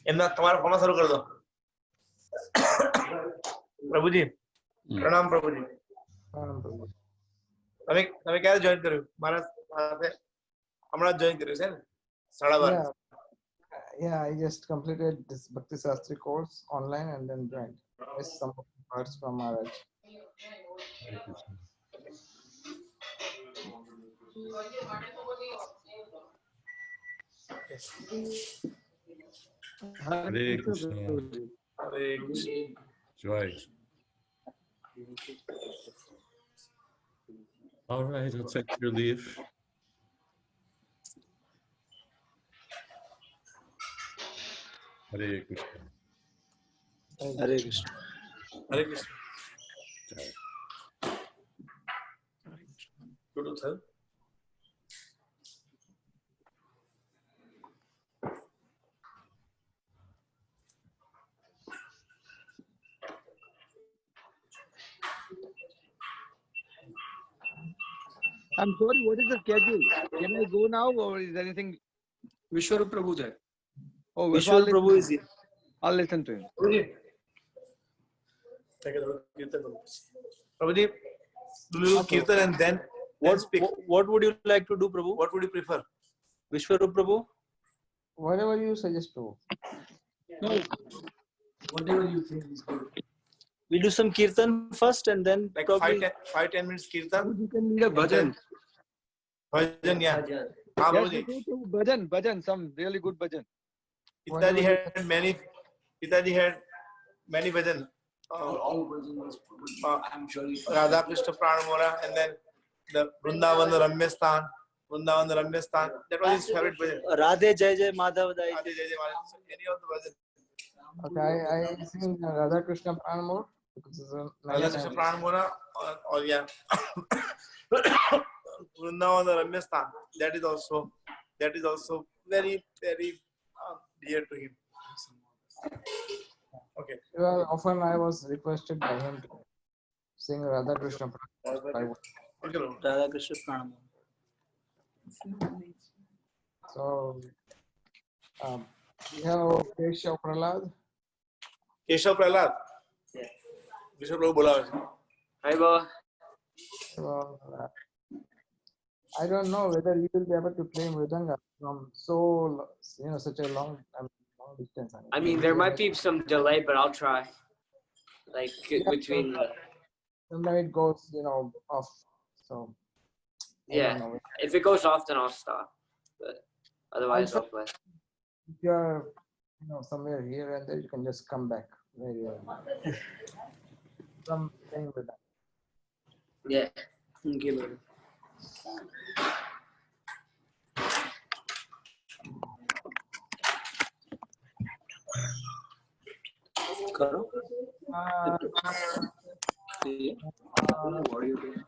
इन्ना तुम्हारा फॉर्म शुरू कर दो। प्रभु जी प्रणाम प्रभु जी। તમે ક્યારે જોઈન કર્યું? મારા સાથે હમણાં જોઈન કર્યું છે ને 12:30. Yeah, I just completed this Bhakti Shastri course online and then joined. Missed some parts from Maharaj. Hare Krishna. Hare Krishna. Joy. All right, I'll take your leave. Hare Krishna. Hare Krishna. Hare Krishna. Joy. Good to tell. I'm sorry, what is the schedule? Can I go now or is there anything? Vishwarup Prabhu Jai. Oh, Vishwarup Prabhu is here. I'll listen to him. Prabhuji, do you kirtan and then speak? What would you like to do, Prabhu? What would you prefer? Vishwarup Prabhu? Whatever you suggest to. No. Whatever you think is good. We do some kirtan first and then Like probably 5-10 minutes kirtan. You can lead a bhajan. Bhajan, yeah. Yes, Prabhuji. bhajan, some really good bhajan. Pitaji had many bhajan. all bhajans. I'm sure you Radha Krishna Pranamora and then the Vrindavan Ramya Sthan. That was his favorite bhajan. Radhe Jai Jai Madhav Dai. Radhe Jai Jai Madhav. Any of the bhajan. Okay, I sing Radha Krishna Pranamur. Radha Krishna Pranamora or yeah. Vrindavan Ramya Sthan. That is also very dear to him. Okay. Well, often I was requested by him to sing Radha Krishna Pranamur. Okay, Radha Krishna Pranamur. So we have Keshav Prahlad. Keshav Prahlad. Vishnu Prabhu बोला है. Hi Baba. So I don't know whether you will be able to play Mridanga from such a long distance. I mean, there might be some delay, but I'll try. Like between. Sometimes it goes, off. So. Yeah. If it goes off, then I'll stop. But otherwise, I'll play. If you're, somewhere here and there, you can just come back very early. From playing with that. Yeah. Okay, later. Karo. See? What are you doing?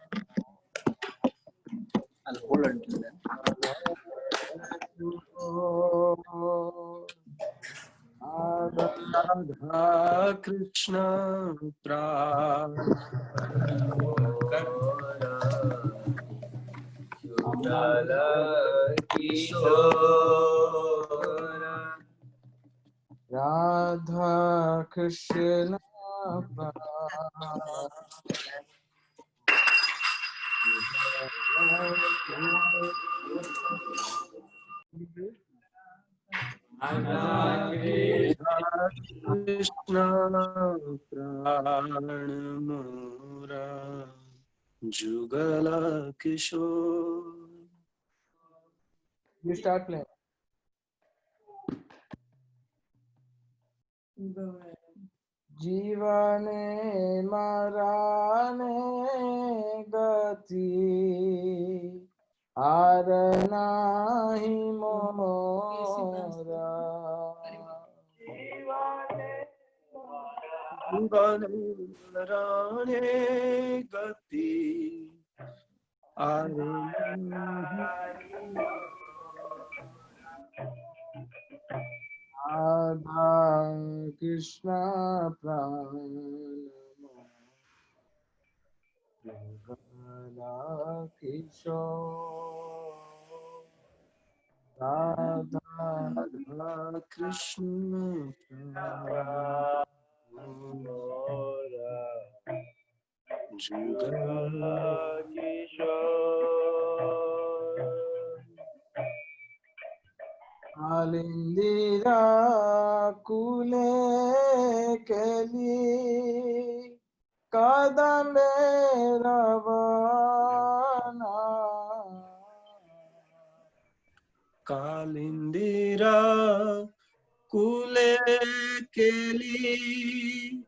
I'll hold until then. Radha Krishna Radha Krishna Krishna Pranamura Jugala Kishore. You start playing. जीवने मराने गति are नाही मोरा जीवने मराने गति are Radha Krishna Pranamura Kishore Radha Krishna Alindira kule keli kadambe ravana Kalindira kule keli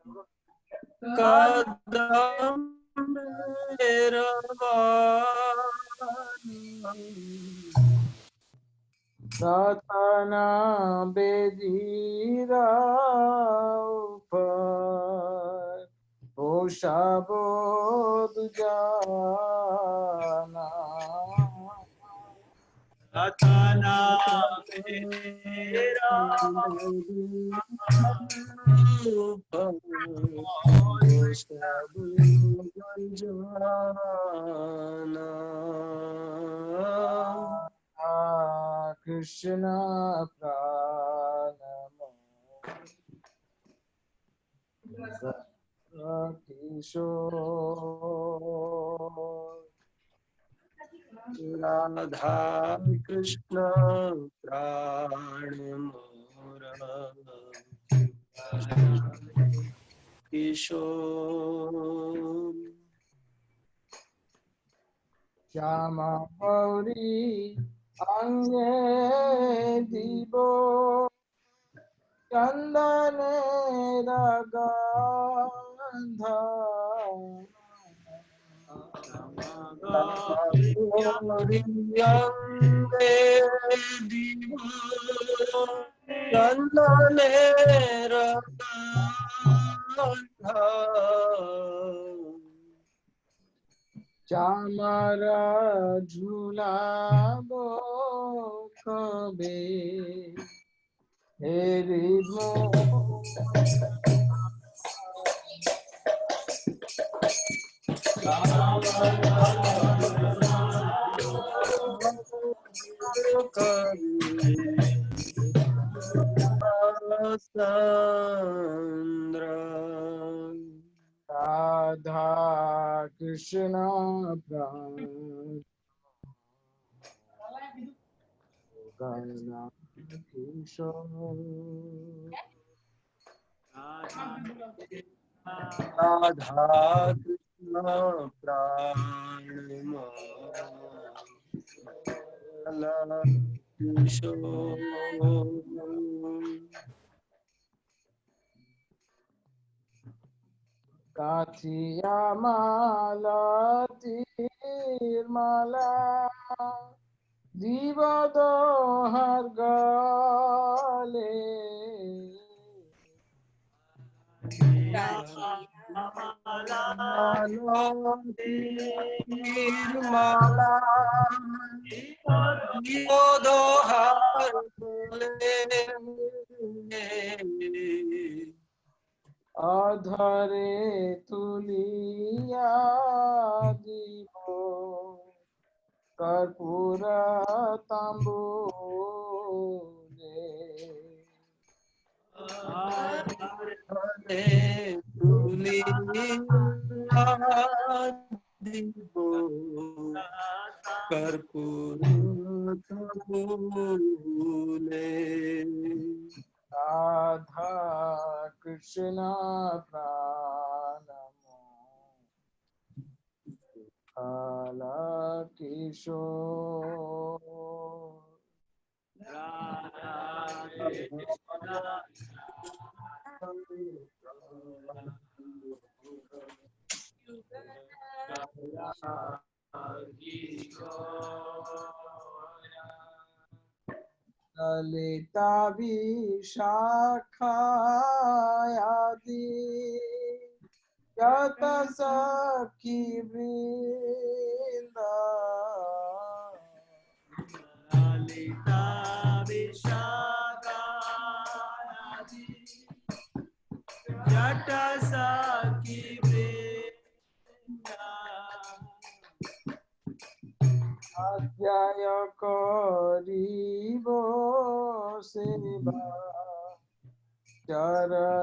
kadam Satana bedira upar Oshabod jana Satana Mera Krishna pranamo Kishore Radha Krishna Pran Mora Kishore Shama Gauri Ange Dibo Chandane Ragandha Chamara Jhula Bokhabe Herimo Radha Krishna Pran Gana Kishore Radha Krishna Pran Kathiya Mala Tirmala Divado Hargale Adhare Tuliya Divo Karpura Tambule Radha Krishna Pranamo Kala Kishore Lalita Vishakayadi Yata Sakhi Vrinda Lalita Vishaka Jata Sakhi Vrinda जय करिब सेवा चरणारविंद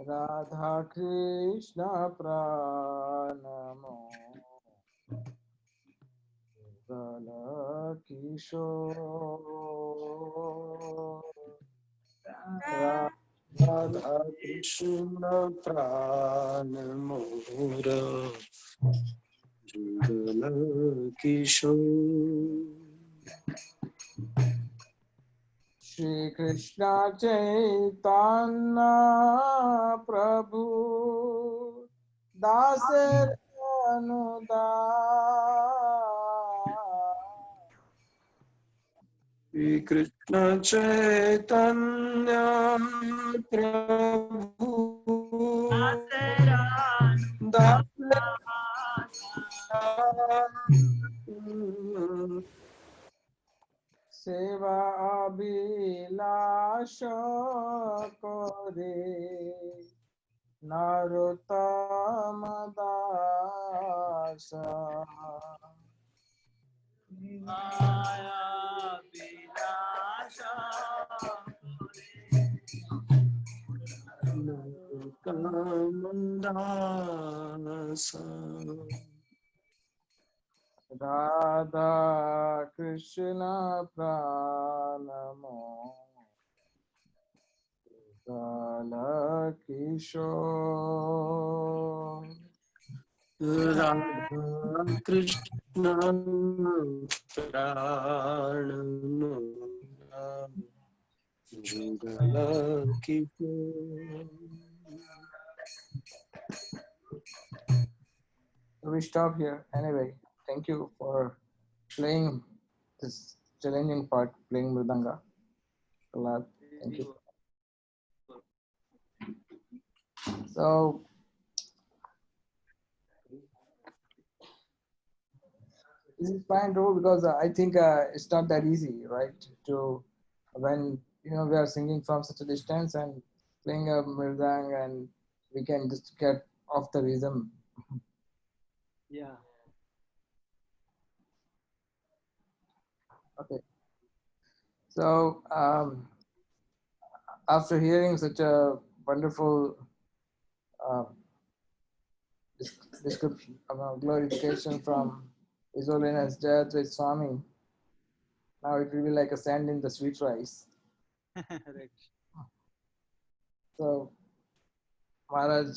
राधा कृष्ण प्रणमो गल किशोर राधा कृष्ण प्राण मोर जुगल किशोर श्री कृष्ण चैतन्य प्रभु दास श्री कृष्ण चैतन्य प्रभु दास सेवा अभिलाष करे नरोत्तम दास कामदास राधा कृष्ण प्रणमो गल किशोर राधा कृष्ण प्राण मोरा Jugal Kishore We stop here anyway. Thank you for playing this challenging part, playing Mridanga. Glad. Thank you. So, this is fine too because I think it's not that easy, right? To when we are singing from such a distance and playing a mridang and we can just get off the rhythm. Yeah. Okay. So after hearing such a wonderful description about glorification from His Holiness Jayadvaita Swami, now it will be like a sand in the sweet rice. Right. So Maharaj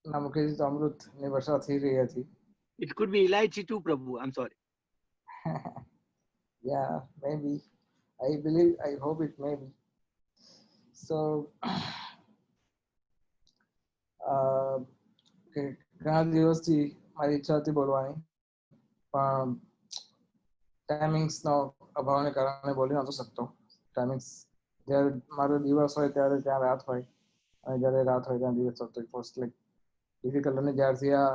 ના મુખેથી તો અમૃતની વર્ષા થઈ રહી હતી. It could be Elaichi too, Prabhu. I'm sorry. Yeah, maybe. I believe, I hope it may be. So, ઘણા દિવસથી મારી ઈચ્છા હતી બોલવાની, પણ ટાઈમિંગ્સનો અભાવને કારણે બોલી નહોતો શકતો. ટાઈમિંગ્સ જ્યારે મારો દિવસ હોય ત્યારે ત્યાં રાત હોય અને જ્યારે રાત હોય ત્યાં દિવસ હતો. It was like difficult. અને જ્યારથી આ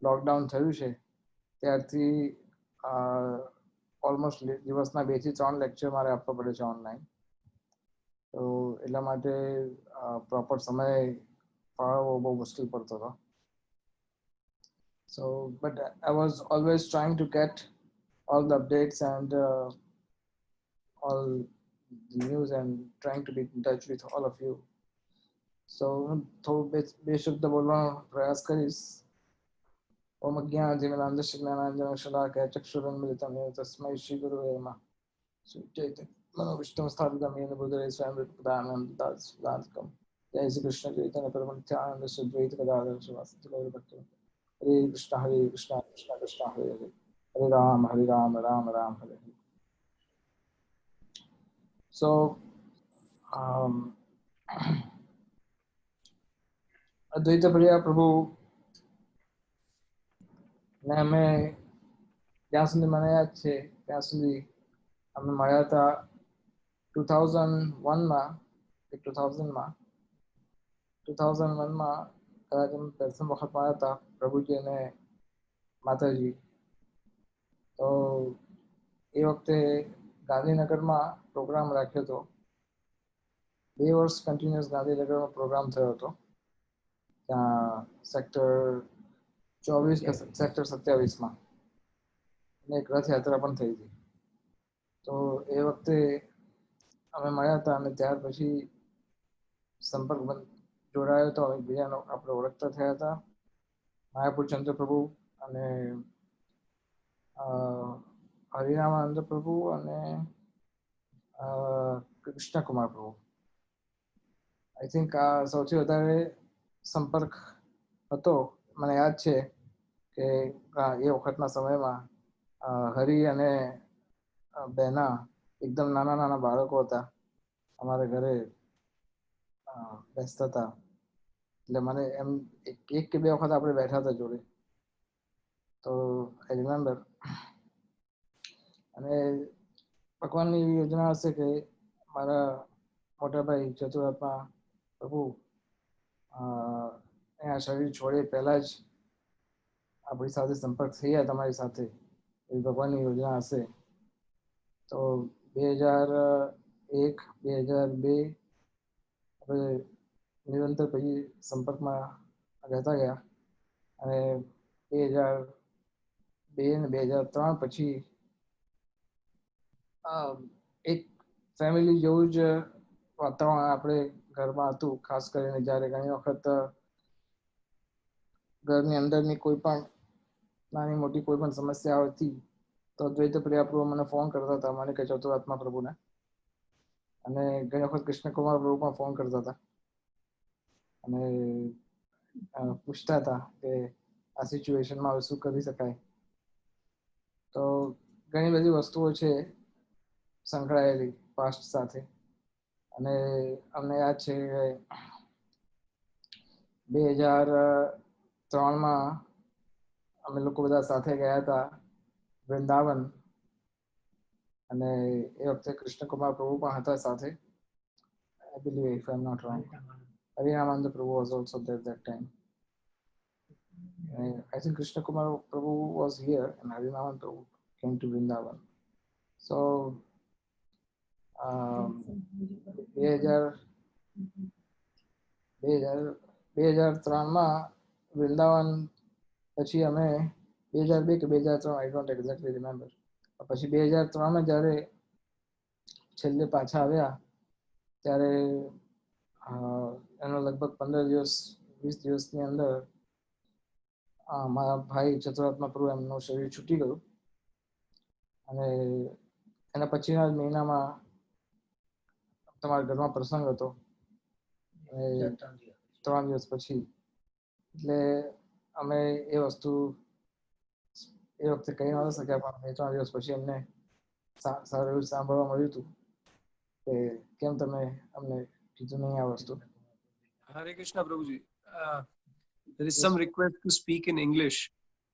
લોકડાઉન થયું છે ત્યારથી ઓલમોસ્ટ દિવસના 2 થી 3 લેક્ચર મારે આપવા પડે છે ઓનલાઈન. તો એટલા માટે પ્રોપર સમય ફાળવવો બહુ મુશ્કેલ પડતો હતો. So, but I was always trying to get all the updates and all the news and trying to be in touch with all of you. So, થોડું બે શબ્દ બોલવાનો પ્રયાસ કરીશ. ओम अज्ञानतिमिरान्धस्य ज्ञानाञ्जनशलाकया चक्षुरुन्मिलितं येन तस्मै श्रीगुरवे नमः. मनोविष्णुस्थापितं येन भूतले स्वयं प्रदानं ददाति जय श्री कृष्ण चैतन्य प्रभु नित्यानंद द्वैत गदाधर श्रीवासादि गौरभक्तवृन्द. हरे कृष्ण कृष्ण कृष्ण हरे हरे, हरे राम राम राम हरे हरे. So अद्वैत प्रिय प्रभु ને અમે જ્યાં સુધી મને યાદ છે ત્યાં સુધી અમે મળ્યા હતા 2001માં કે 2001માં કદાચ અમે પ્રથમ વખત મળ્યા હતા. પ્રભુજી અને માતાજી. તો એ વખતે ગાંધીનગરમાં પ્રોગ્રામ રાખ્યો હતો. 2 વર્ષ કન્ટિન્યુઅસ ગાંધીનગરમાં પ્રોગ્રામ થયો હતો. ત્યાં સેક્ટર 24 કે સેક્ટર 27માં અને એક રથયાત્રા પણ થઈ હતી. તો એ વખતે અમે મળ્યા હતા અને ત્યાર પછી સંપર્ક જોડાયો હતો. એકબીજાનો આપણે ઓળખતા થયા હતા. માયાપુર ચંદ્રપ્રભુ અને હરિનામાનંદ પ્રભુ અને કૃષ્ણકુમાર પ્રભુ. આઈ થિંક આ સૌથી વધારે સંપર્ક હતો. મને યાદ છે કે એ વખતના સમયમાં હરિ અને બહેના એકદમ નાના નાના બાળકો હતા. અમારા ઘરે બેસતા હતા. એટલે મને એમ એક કે બે વખત આપણે બેઠા હતા જોડે. તો આઈ રિમેમ્બર. અને ભગવાનની એવી યોજના હશે કે મારા મોટાભાઈ ચતુરાત્મા પ્રભુ આ શરીર છોડે પહેલા જ આપણી સાથે સંપર્ક થઈ જાય તમારી સાથે, એવી ભગવાનની યોજના હશે. તો 2001 2002 આપણે નિરંતર પછી સંપર્કમાં રહેતા ગયા. અને 2002 ને 2003 પછી એક ફેમિલી જેવું જ વાતાવરણ આપણે ઘરમાં હતું. ખાસ કરીને જ્યારે ઘણી વખત ઘરની અંદરની કોઈ પણ નાની મોટી કોઈ પણ સમસ્યા હતી તો દ્વૈત પ્રિયા પ્રભુ મને ફોન કરતા હતા, મને કે ચતુરાત્મા પ્રભુને. અને ઘણી વખત કૃષ્ણકુમાર પ્રભુ પણ ફોન કરતા હતા અને પૂછતા હતા કે આ સિચ્યુએશનમાં હવે શું કરી શકાય. તો ઘણી બધી વસ્તુઓ છે સંકળાયેલી પાસ્ટ સાથે. અને અમને યાદ છે કે 2003માં અમે લોકો બધા સાથે ગયા હતા વૃંદાવન. અને એ વખતે કૃષ્ણકુમાર પ્રભુ પણ હતા સાથે. I believe, if I'm not wrong, Harinamananda Prabhu was also there that time. I think Krishna Kumar Prabhu was here and Harinamananda Prabhu came to Vrindavan. So 2003માં Vrindavan પછી અમે 2002 કે 2003, I don't exactly remember. પછી 2003માં જ્યારે છેલ્લે પાછા આવ્યા ત્યારે એનો લગભગ 15 દિવસ 20 દિવસની અંદર મારા ભાઈ ચતુરાત્મા પ્રભુ એમનું શરીર છૂટી ગયું. અને એના પછીના જ મહિનામાં તમારા ઘરમાં પ્રસંગ હતો 3 દિવસ પછી. એટલે અમે એ વસ્તુ એ વખતે કહી નહોતા શક્યા, પણ 2-3 દિવસ પછી અમને સારું એવું સાંભળવા મળ્યું હતું કે કેમ તમે અમને કીધું નહીં આ વસ્તુ. Hare Krishna Prabhuji. There is some request to speak in English.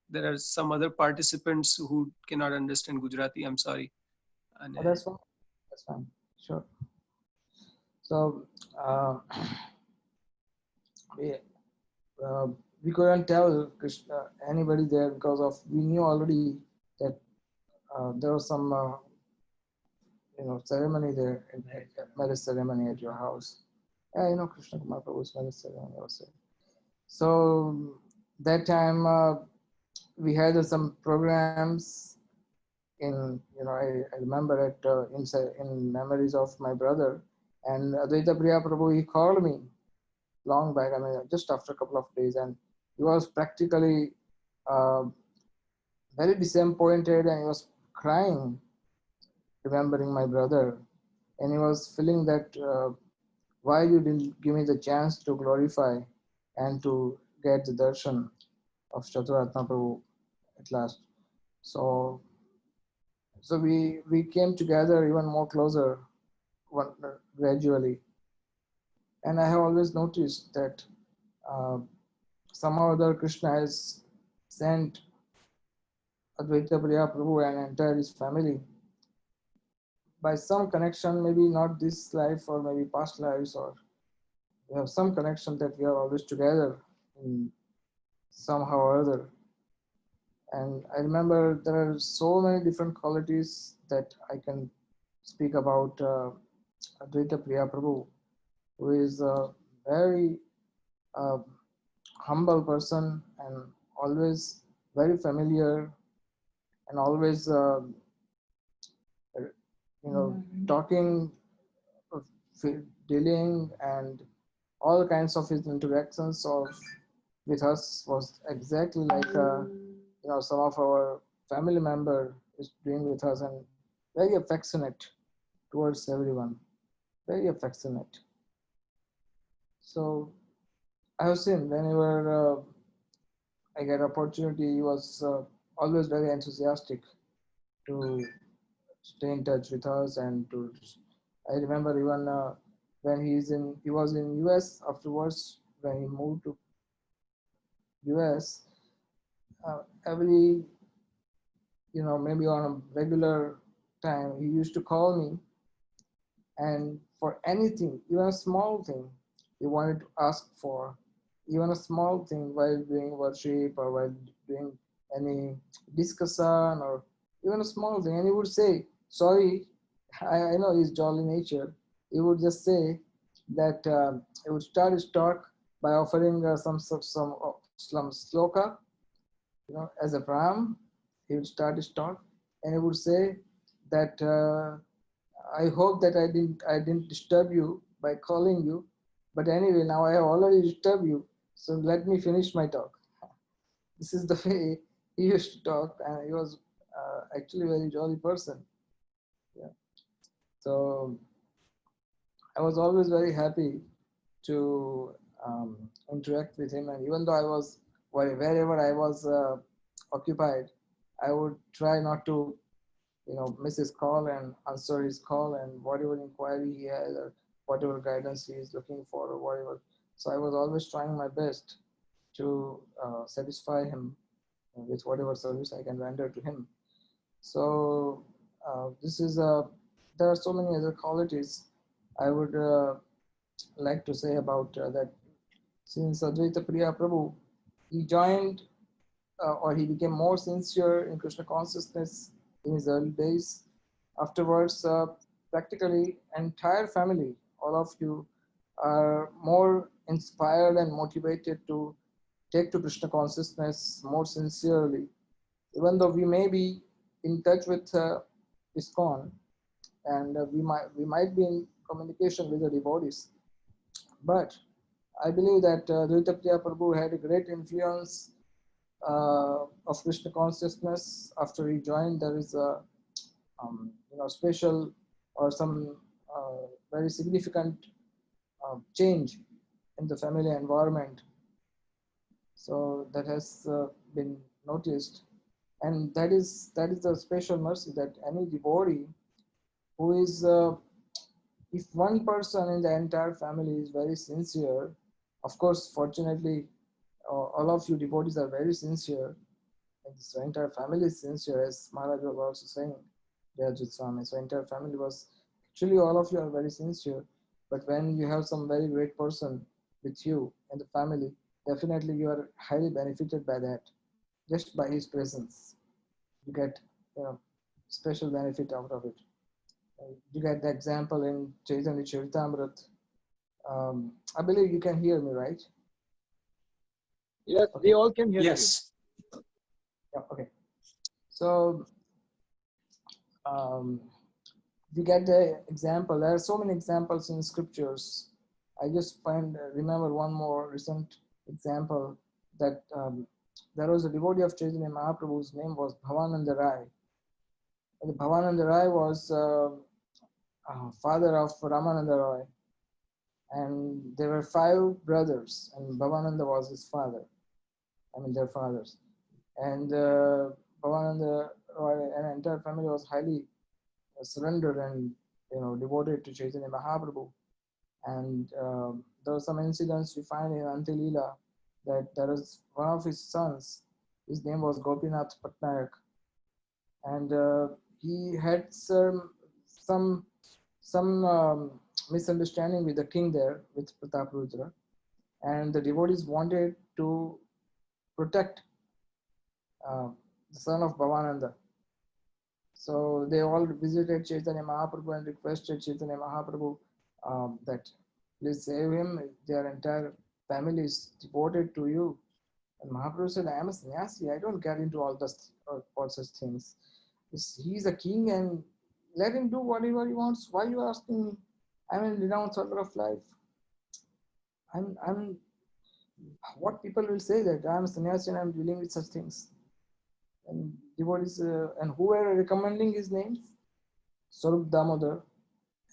There are some other participants who cannot understand Gujarati. I'm sorry. And, Oh, that's fine. That's fine. Sure. So we couldn't tell Krishna, anybody there because of we knew already that there was some ceremony there, marriage ceremony at your house. Yeah, Krishna Kumar Prabhu's marriage ceremony also. So that time we had some programs in, I remember it in memories of my brother. And Advaita Priya Prabhu, he called me long back, just after a couple of days, and he was practically very disappointed and he was crying, remembering my brother. And he was feeling that why you didn't give me the chance to glorify and to get the darshan of Chaturatma Prabhu at last. So we came together even more closer gradually. And I have always noticed that somehow or other Krishna has sent Advaita Priya Prabhu and entire his family by some connection, maybe not this life or maybe past lives, or we have some connection that we are always together in somehow or other. And I remember there are so many different qualities that I can speak about Advaita Priya Prabhu, who is a very uh, humble person and always very familiar and always, talking, uh, dealing, and all kinds of his interactions with us was exactly like some of our family member is doing with us, and very affectionate towards everyone, very affectionate. So I have seen whenever I get opportunity, he was always very enthusiastic to stay in touch with us and to. I remember even when he was in US afterwards when he moved to US. Every maybe on a regular time he used to call me, and for anything, even a small thing he wanted to ask for, even a small thing while doing worship or while doing any discussion or even a small thing, and he would say sorry. I know his jolly nature. He would just say that he would start his talk by offering some sloka, as a pram. He would start his talk, and he would say that I hope that I didn't disturb you by calling you, but anyway, now I have already disturbed you, so let me finish my talk. This is the way he used to talk, and he was actually a very jolly person. Yeah. So I was always very happy to interact with him, and even though I was wherever I was occupied, I would try not to miss his call and answer his call, and whatever inquiry he has or whatever guidance he is looking for or whatever. So I was always trying my best to satisfy him with whatever service I can render to him. So this is there are so many other qualities I would like to say about that. Since Advaita Priya Prabhu, he joined or he became more sincere in Krishna consciousness in his early days. Afterwards, practically entire family, all of you, are more inspired and motivated to take to Krishna consciousness more sincerely. Even though we may be in touch with ISKCON, and we might be in communication with the devotees, but I believe that Advaita Priya Prabhu had a great influence of Krishna consciousness. After he joined, there is a special or some very significant change in the family environment. So that has been noticed, and that is the special mercy that any devotee who is, if one person in the entire family is very sincere, of course, fortunately, all of you devotees are very sincere, and this entire family is sincere, as Maharaj was also saying, Jayajit Swami. So entire family was, actually all of you are very sincere, but when you have some very great person with you in the family, definitely you are highly benefited by that, just by his presence. You get special benefit out of it. You get the example in Chaitanya Charitamrita. I believe you can hear me, right? Yes, we all can hear you. Yes. Yeah, okay. So we get the example. There are so many examples in scriptures. I just remember one more recent example that there was a devotee of Chaitanya Mahaprabhu whose name was Bhavananda Rai. And Bhavananda Rai was father of Ramananda Roy, and there were 5 brothers, and Bhavananda was his father. I mean, their fathers. And Bhavananda Roy and entire family was highly surrendered and devoted to Chaitanya Mahaprabhu. And there are some incidents we find in Antilila that there was one of his sons. His name was Gopinath Patnaik, and he had some misunderstanding with the king there, with Prataprudra, and the devotees wanted to protect the son of Bhavananda. So they all visited Chaitanya Mahaprabhu and requested Chaitanya Mahaprabhu that please save him. Their entire family is devoted to you. And Mahaprabhu said, I am a sannyasi. I don't get into all such things. He's a king and let him do whatever he wants. Why you are asking me? I'm in renowned order of life. I'm what people will say that I'm a sannyasi and I'm dealing with such things. And devotees and who were recommending his names? Swarup Damodar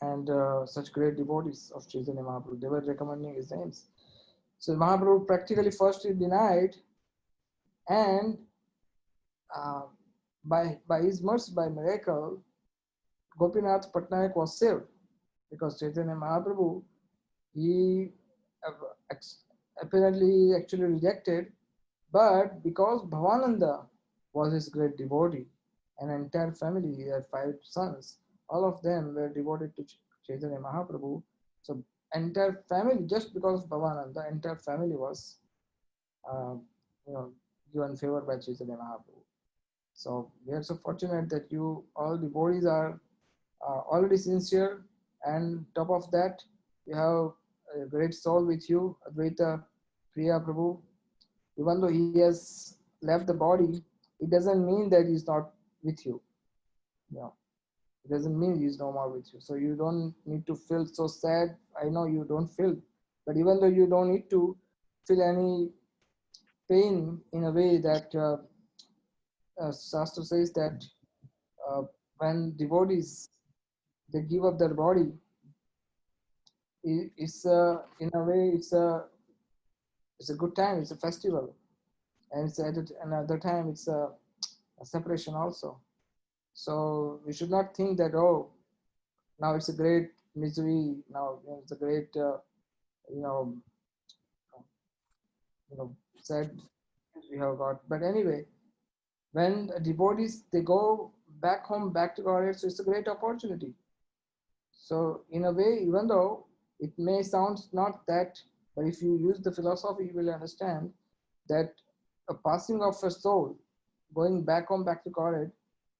and such great devotees of Chaitanya Mahaprabhu. They were recommending his names. So Mahaprabhu practically first he denied, and by his mercy, by miracle, Gopinath Patnaik was saved because Chaitanya Mahaprabhu, he apparently actually rejected, but because Bhavananda was his great devotee, an entire family, he had 5 sons, all of them were devoted to Chaitanya Mahaprabhu. So entire family, just because of Bhavananda, entire family was given favor by Chaitanya Mahaprabhu. So we are so fortunate that you all devotees are already sincere, and top of that, you have a great soul with you, Advaita Priya Prabhu. Even though he has left the body, it doesn't mean that he's not with you. It doesn't mean he's no more with you. So you don't need to feel so sad. I know you don't feel, but even though you don't need to feel any pain in a way that Shastra says that when devotees they give up their body, it's in a way it's a good time. It's a festival, and it's at another time it's a separation also. So we should not think that now it's a great misery. Now it's a great sad we have got. But anyway, when devotees they go back home, back to Godhead, so it's a great opportunity. So in a way, even though it may sound not that, but if you use the philosophy, you will understand that a passing of a soul, going back home, back to Godhead,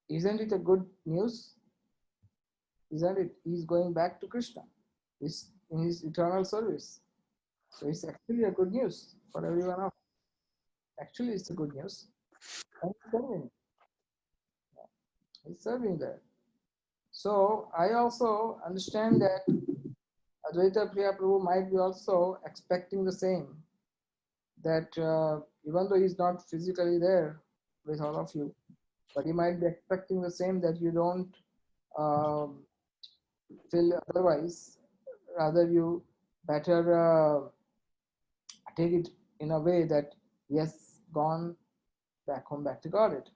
isn't it a good news? Isn't it? He's going back to Krishna. He's in his eternal service. So it's actually a good news for everyone else. Actually, it's a good news. And he's serving there. So I also understand that Advaita Priya Prabhu might be also expecting the same, that even though he's not physically there with all of you, but he might be expecting the same, that you don't feel otherwise. Rather, you better take it in a way that, yes, gone back home, back to Godhead.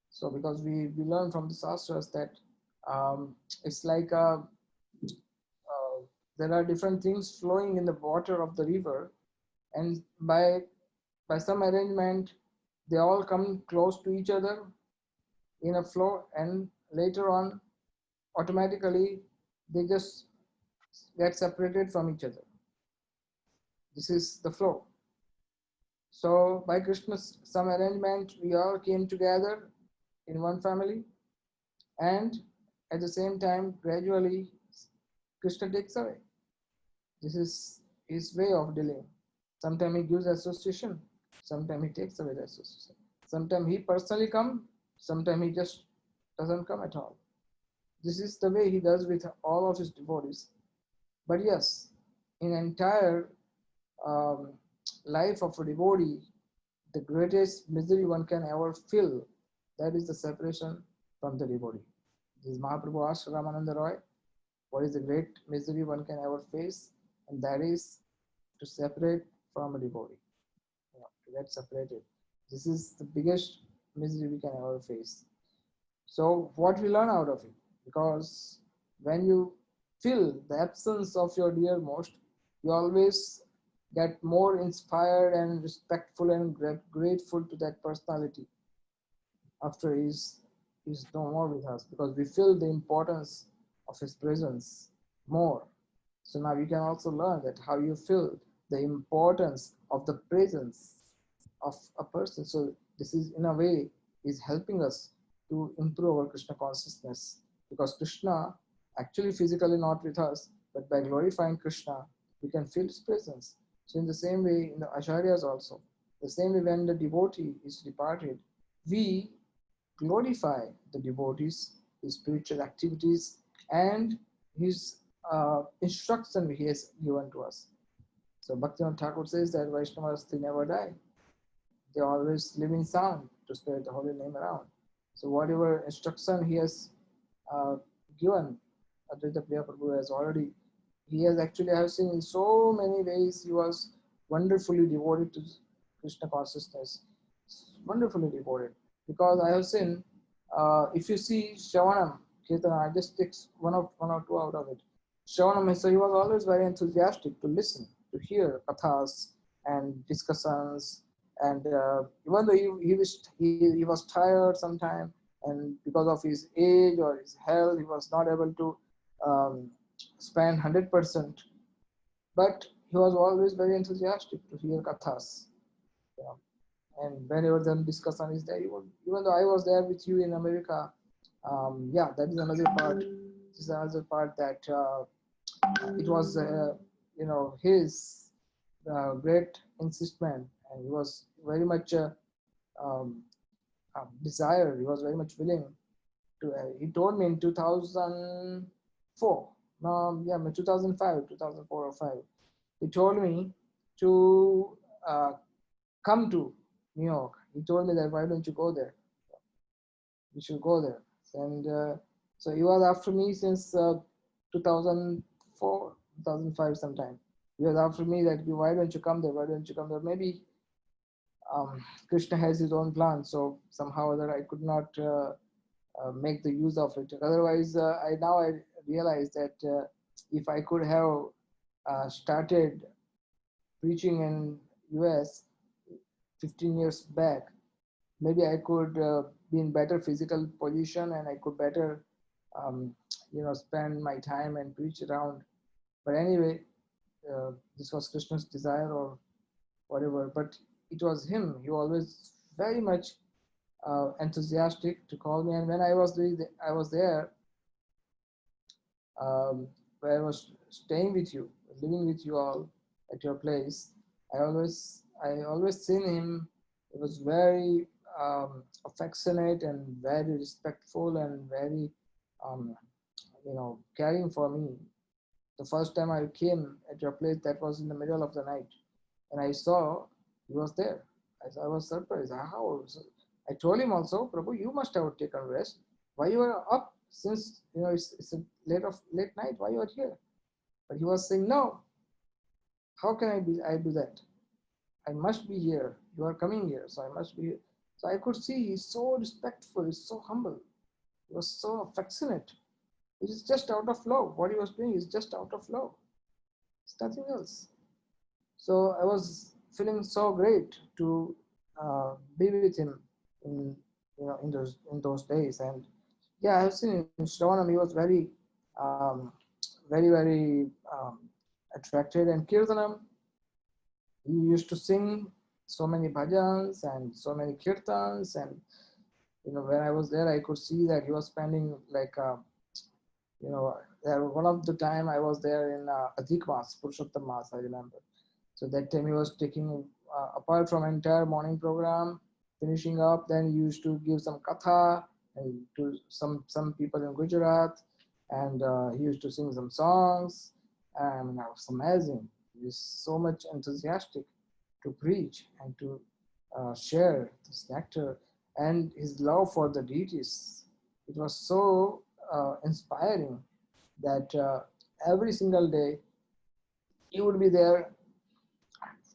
So because we learn from the Shastras that it's like there are different things flowing in the water of the river, and by some arrangement they all come close to each other in a flow, and later on automatically they just get separated from each other. This is the flow. So by Krishna's some arrangement, we all came together in one family, and at the same time gradually Krishna takes away. This is his way of dealing. Sometimes he gives association, sometimes he takes away the association. Sometimes he personally comes, sometimes he just doesn't come at all. This is the way he does with all of his devotees. But yes, in entire life of a devotee, the greatest misery one can ever feel, that is the separation from the devotee. This Mahaprabhu asked Ramananda Roy, what is the great misery one can ever face? And that is to separate from a devotee, to get separated. This is the biggest misery we can ever face. So what we learn out of it? Because when you feel the absence of your dear most, you always get more inspired and respectful and grateful to that personality after he's no more with us, because we feel the importance of his presence more. So now you can also learn that how you feel the importance of the presence of a person. So this is in a way is helping us to improve our Krishna consciousness, because Krishna actually physically not with us, but by glorifying Krishna, we can feel his presence. So in the same way, in the acharyas also, the same way when the devotee is departed, we glorify the devotees, his spiritual activities, and his instruction he has given to us. So Bhaktivinoda Thakur says that Vaishnavas, they never die. They always live in sound to spread the holy name around. So whatever instruction he has given, Advaita Priya Prabhu has already, he has actually, I have seen in so many ways, he was wonderfully devoted to Krishna consciousness, wonderfully devoted. Because I have seen, if you see Shravanam, Kirtana, I just take one or two out of it. Shravanam, so he was always very enthusiastic to listen, to hear kathas and discussions. And even though he was tired sometime, and because of his age or his health, he was not able to spend 100%. But he was always very enthusiastic to hear kathas. You know. And whenever the discussion is there, even though I was there with you in America, yeah, that is another part. This is another part that it was, you know, his great insistment, and he was very much desire. He was very much willing to. He told me in 2004, no, yeah, 2005, 2004 or 5. He told me to come to New York. He told me that, why don't you go there? You should go there. And so he was after me since 2004, 2005 sometime. He was after me that, why don't you come there? Why don't you come there? Maybe Krishna has his own plan. So somehow or other I could not make the use of it. Otherwise, I realize that if I could have started preaching in US 15 years back, maybe I could be in better physical position, and I could better, you know, spend my time and preach around. But anyway, this was Krishna's desire or whatever. But it was him. He always very much enthusiastic to call me. And when I was there, where I was staying with you, living with you all at your place, I always seen him. He was very affectionate and very respectful and very, you know, caring for me. The first time I came at your place, that was in the middle of the night, and I saw he was there. I was surprised. How? I told him also, Prabhu, you must have taken rest. Why you are up since, you know, it's a late night? Why you are here? But he was saying, no. How can I do that? I must be here. You are coming here, so I must be here. So I could see he's so respectful, he's so humble, he was so affectionate. It is just out of love. What he was doing is just out of love. It's nothing else. So I was feeling so great to be with him in, you know, in those days. And yeah, I have seen in Shravanam, he was very attracted. And Kirtanam, he used to sing so many bhajans and so many kirtans. And you know, when I was there, I could see that he was spending like you know, one of the time I was there in Adhik Mas, Purushottam Mas, I remember. So that time he was taking, apart from entire morning program, finishing up, then he used to give some katha and to some people in Gujarat, and he used to sing some songs, and that was amazing. He was so much enthusiastic to preach and to share this nectar, and his love for the deities. It was so inspiring that every single day he would be there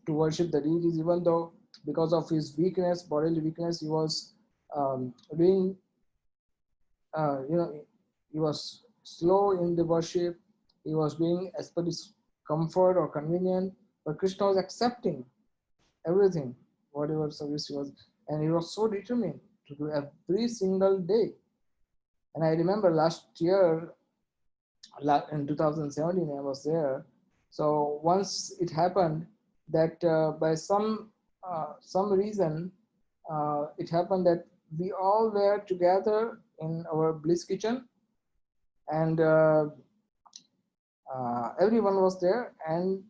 to worship the deities, even though because of his weakness, bodily weakness, he was doing, you know, he was slow in the worship. He was doing as per his comfort or convenient, but Krishna was accepting everything, whatever service he was, and he was so determined to do every single day. And I remember last year, in 2017, I was there. So once it happened that by some reason, it happened that we all were together in our bliss kitchen, and everyone was there, and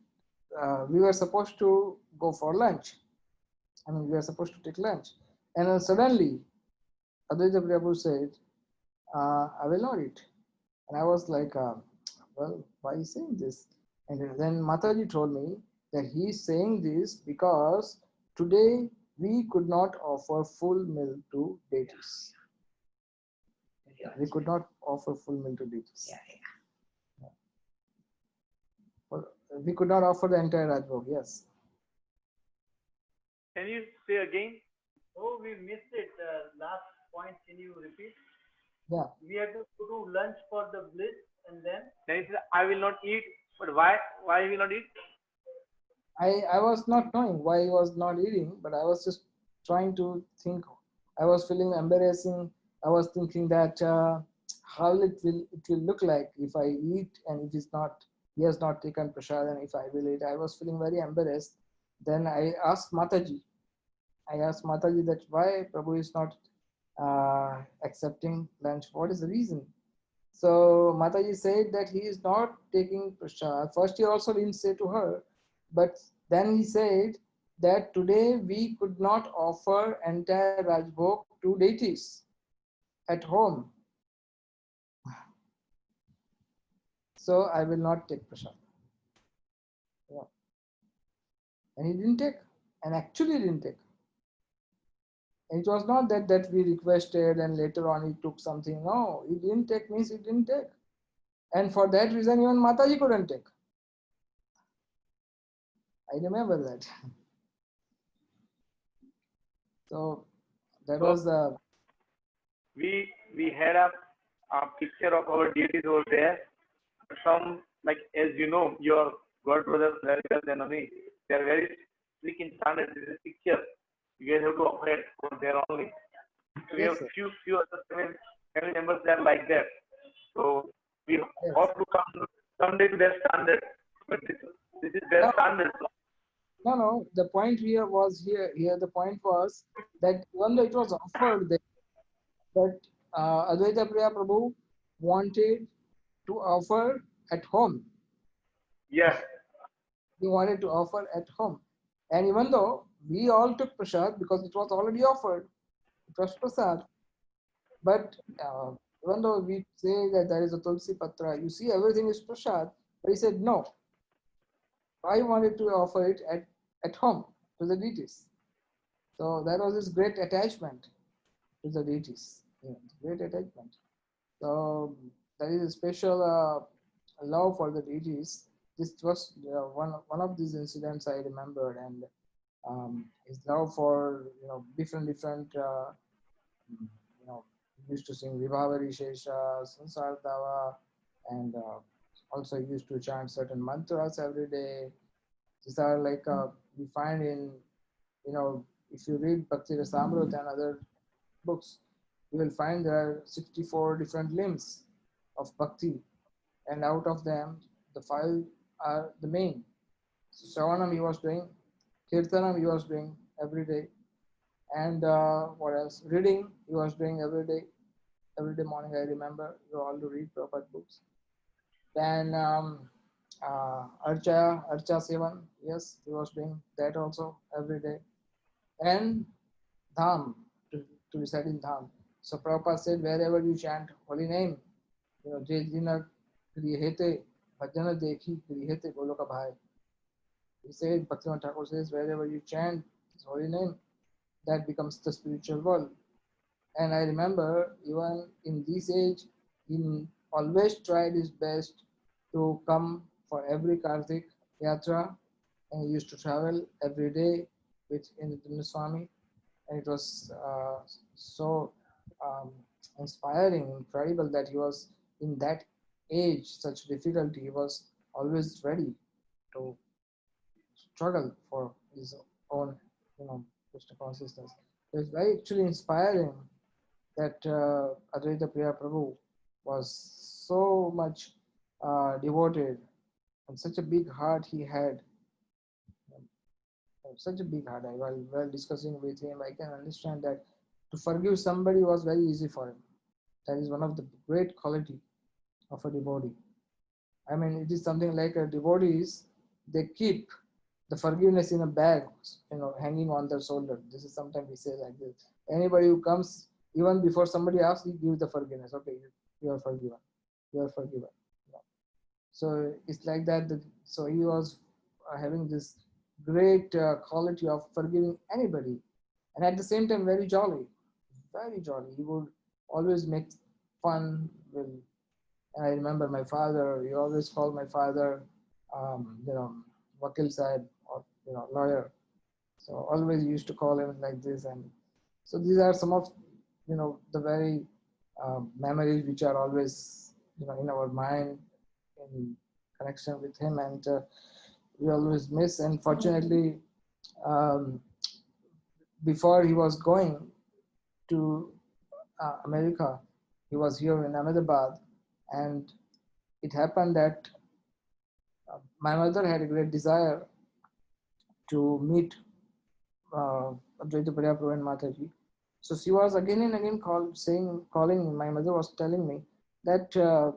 we were supposed to go for lunch. I mean, we were supposed to take lunch, and then suddenly Advaita Prabhu said, I will not eat. And I was like, well, why are you saying this? And then Mataji told me that he is saying this because today we could not offer full meal to deities. We could not offer full meal to deities. Well, we could not offer the entire Rajbhog, yes. Can you say again? Oh, we missed it. Last point, can you repeat? Yeah. We had to do lunch for the bliss, and then he said, I will not eat. But why? Why will not eat? I was not knowing why he was not eating, but I was just trying to think. I was feeling embarrassing. I was thinking that how it will look like if I eat, and if it's not, he has not taken prasad, and if I will eat. I was feeling very embarrassed. Then I asked Mataji. That why Prabhu is not accepting lunch. What is the reason? So Mataji said that he is not taking prasad. First, he also didn't say to her, but then he said that today we could not offer entire Rajbhog to deities at home. So I will not take prasad. Yeah. And he didn't take, and actually didn't take. And it was not that we requested and later on he took something. No, he didn't take means he didn't take. And for that reason, even Mataji couldn't take. I remember that. So that was the. We had a picture of our deities over there. Some, like, as you know, your God brothers very well than me. They are very strict in standard. This is a picture. You guys have to operate over there only. So we Yes, have few other family members that are like that. So we hope to come someday to their standard. But this is their standard. No. The point here was the point was that even though it was offered there, but Advaita Priya Prabhu wanted to offer at home. Yes. He wanted to offer at home. And even though we all took prasad because it was already offered, it was prasad. But even though we say that there is a Tulsi Patra, you see everything is prasad, but he said no. I wanted to offer it at home to the deities. So that was his great attachment to the deities. Yeah, great attachment. So there is a special love for the deities. This was one of these incidents I remembered, and his love for different used to sing Vibhavari Shesha, Sansar Dava, and also used to chant certain mantras every day. These are like we find in if you read Bhakti Rasamrita and other books, you will find there are 64 different limbs of bhakti, and out of them, the 5 are the main. So Shravanam he was doing, Kirtanam he was doing every day, and what else? Reading he was doing every day morning. I remember you all to read Prabhupada books. Then Archa Sevan, yes, he was doing that also every day, and Dham to reside in Dham. So Prabhupada said, wherever you chant holy name, Jai Jina Grihete, Bhajana Dekhi Grihete Goloka Bhai. He said, Bhaktivinoda Thakur says, wherever you chant his holy name, that becomes the spiritual world. And I remember even in this age, he always tried his best to come for every Kartik Yatra, and he used to travel every day with Indra Swami, and it was so inspiring, incredible that he was in that age, such difficulty, he was always ready to struggle for his own, Krishna consciousness. So it's very actually inspiring that Advaita Priya Prabhu was so much devoted, and such a big heart he had. Such a big heart. While discussing with him, I can understand that to forgive somebody was very easy for him. That is one of the great quality of a devotee. I mean, it is something like a devotees, they keep the forgiveness in a bag, hanging on their shoulder. This is sometimes we say like this. Anybody who comes, even before somebody asks, he gives the forgiveness. Okay, you are forgiven. You are forgiven. So it's like that. So he was having this great quality of forgiving anybody, and at the same time very jolly, very jolly. He would always make fun with. I remember my father. He always called my father, Vakil Sahib, or lawyer. So always used to call him like this, and so these are some of the very memories which are always in our mind in connection with him, and we always miss. And fortunately, um, before he was going to America, he was here in Ahmedabad, and it happened that my mother had a great desire to meet Advaita Priya Prabhu and Mataji. So she was again and again calling. My mother was telling me that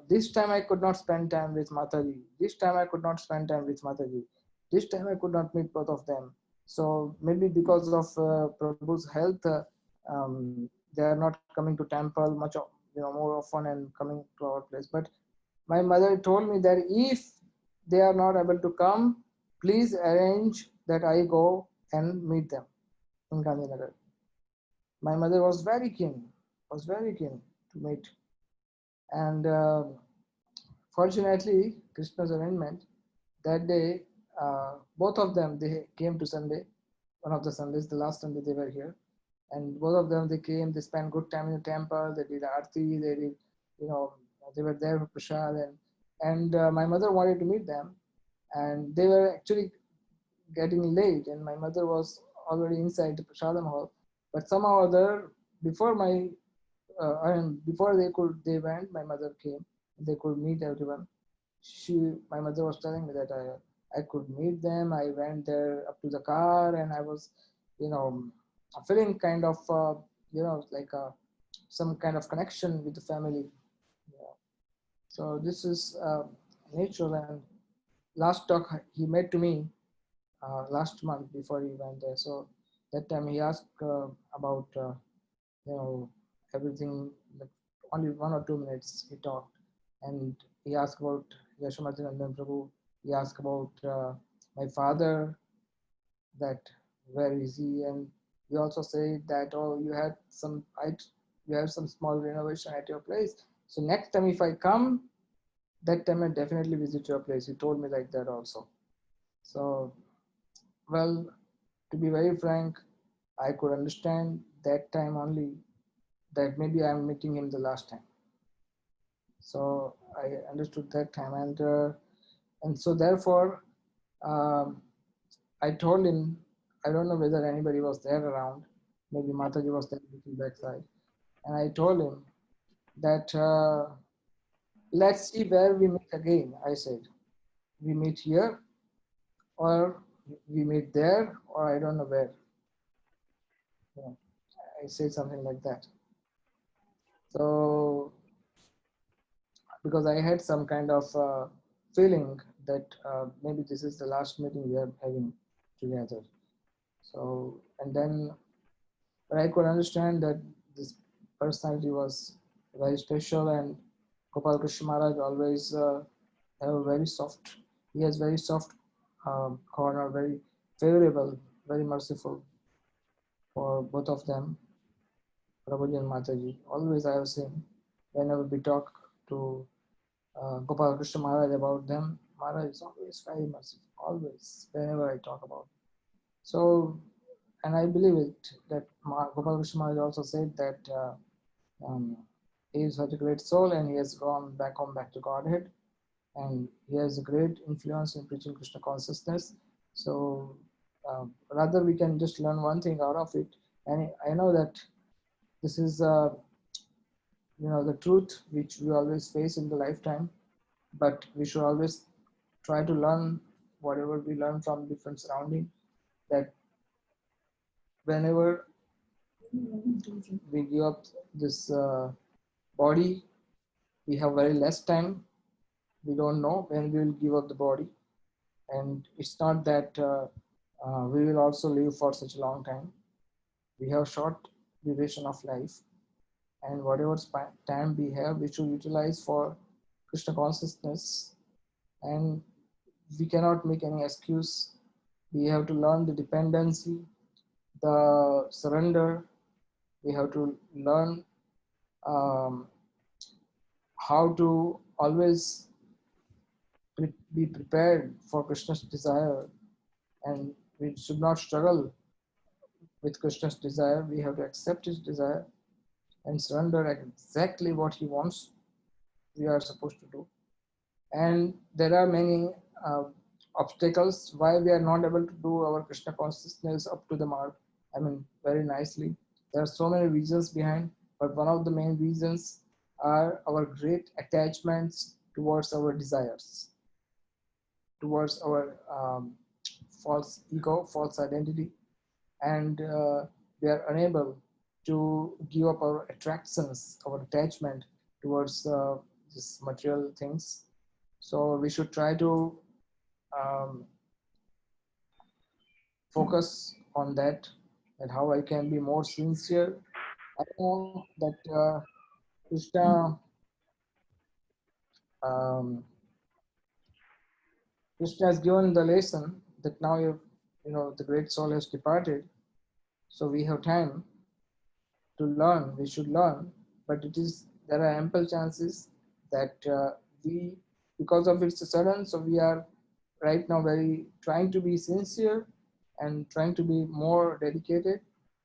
this time I could not spend time with Mataji. This time I could not spend time with Mataji. This time I could not meet both of them. So maybe because of Prabhu's health, they are not coming to temple much, more often and coming to our place. But my mother told me that if they are not able to come, please arrange that I go and meet them in Gandhinagar. My mother was very keen to meet. And fortunately, Krishna's arrangement, that day, both of them, they came to Sunday, one of the Sundays, the last Sunday they were here. And both of them, they came, they spent good time in the temple, they did Aarti, they did, they were there for Prasad. And my mother wanted to meet them. And they were actually getting late, and my mother was already inside the Prasadam hall. But somehow or other, before they went, my mother came. They could meet everyone. My mother was telling me that I could meet them. I went there up to the car, and I was, feeling kind of, like some kind of connection with the family. So this is natural. And last talk he made to me last month before he went there. So that time he asked about everything. Like only 1 or 2 minutes he talked, and he asked about Yashomadhi Nandan Prabhu. He asked about my father, that where is he, and he also said that you have some small renovation at your place. So next time if I come, that time I definitely visit your place. He told me like that also. So, well, to be very frank, I could understand that time only that maybe I'm meeting him the last time. So I understood that time, and so therefore I told him, I don't know whether anybody was there around. Maybe Mataji was there with the backside, and I told him that let's see where we meet again. I said, we meet here, or we meet there, or I don't know where. I said something like that. So, because I had some kind of feeling that maybe this is the last meeting we are having together. So, and then, but I could understand that this personality was very special, and Gopal Krishna Maharaj always have a very soft, he has very soft corner, very favorable, very merciful for both of them, Prabhuji and Mataji. Always I have seen, whenever we talk to Gopal Krishna Maharaj about them, Maharaj is always very merciful, always, whenever I talk about it. So, and I believe it, that Gopal Krishna Maharaj also said that he is such a great soul, and he has gone back home, back to Godhead, and he has a great influence in preaching Krishna consciousness. So rather we can just learn one thing out of it, and I know that this is the truth which we always face in the lifetime, but we should always try to learn whatever we learn from different surrounding, that whenever we give up this body. We have very less time. We don't know when we will give up the body. And it's not that we will also live for such a long time. We have short duration of life. And whatever time we have, we should utilize for Krishna consciousness. And we cannot make any excuse. We have to learn the dependency, the surrender. We have to learn how to always be prepared for Krishna's desire, and we should not struggle with Krishna's desire. We have to accept his desire and surrender exactly what he wants we are supposed to do. And there are many obstacles why we are not able to do our Krishna consciousness up to the mark. I mean, very nicely. There are so many reasons behind, but one of the main reasons are our great attachments towards our desires, towards our false ego, false identity, and we are unable to give up our attractions, our attachment towards these material things. So we should try to focus on that, and how I can be more sincere. I know that Krishna Krishna has given the lesson that now you know the great soul has departed, so we have time to learn. We should learn, but there are ample chances that we, because of its sudden, so we are right now very trying to be sincere and trying to be more dedicated.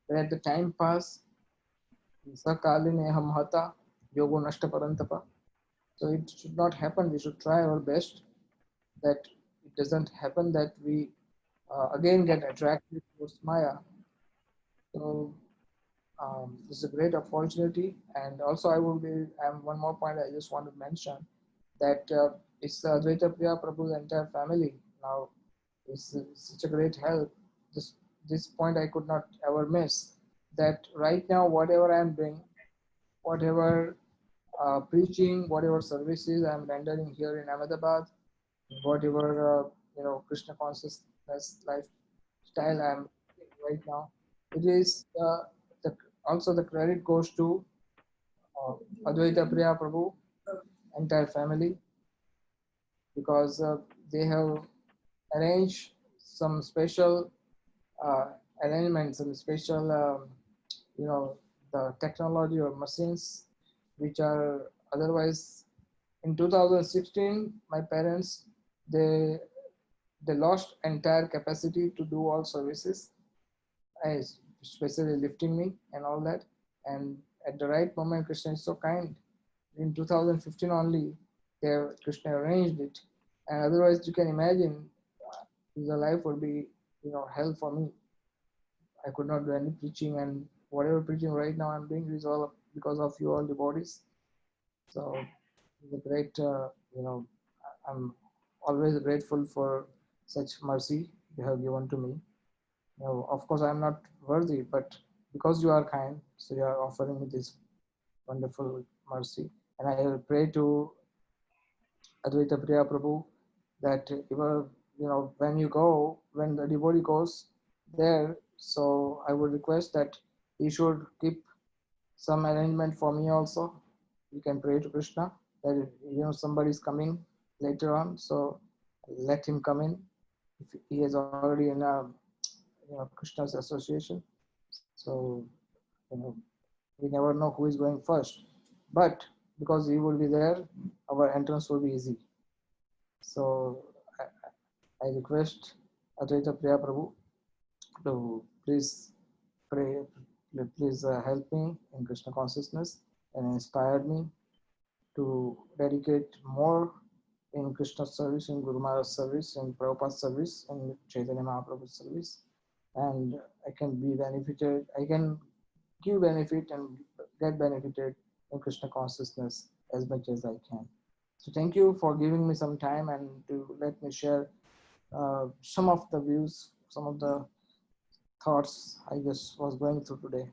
But at the time pass, sakaline hamhata yogo nashta parantapa. So it should not happen. We should try our best that it doesn't happen, that we again get attracted towards Maya. So this is a great opportunity. And also one more point I just want to mention, that it's Advaita Priya Prabhu's entire family now is such a great help. This point I could not ever miss, that right now whatever I'm doing, whatever preaching, whatever services I'm rendering here in Ahmedabad, whatever Krishna consciousness lifestyle I'm right now, it is also the credit goes to Advaita Priya Prabhu entire family, because they have arranged some special arrangements, some special the technology or machines which are otherwise. In 2016 my parents, they lost entire capacity to do all services, especially lifting me and all that. And at the right moment, Krishna is so kind. In 2015 only, Krishna arranged it. And otherwise, you can imagine the life would be, hell for me. I could not do any preaching, and whatever preaching right now I'm doing is all because of you all devotees. So it's a great, I'm always grateful for such mercy you have given to me. Of course, I'm not worthy, but because you are kind, so you are offering me this wonderful mercy. And I pray to Advaita Priya Prabhu that when the devotee goes there, so I would request that he should keep some arrangement for me also. You can pray to Krishna that somebody is coming later on, so let him come in. If he is already in a Krishna's association, so we never know who is going first, but because he will be there, our entrance will be easy. So I request Advaita Priya Prabhu to please pray, please help me in Krishna consciousness and inspire me to dedicate more in Krishna service, in Guru Maharaj service, in Prabhupada service, in Chaitanya Mahaprabhu's service. And I can be benefited, I can give benefit and get benefited in Krishna consciousness as much as I can. So thank you for giving me some time and to let me share some of the views, some of the thoughts I just was going through today.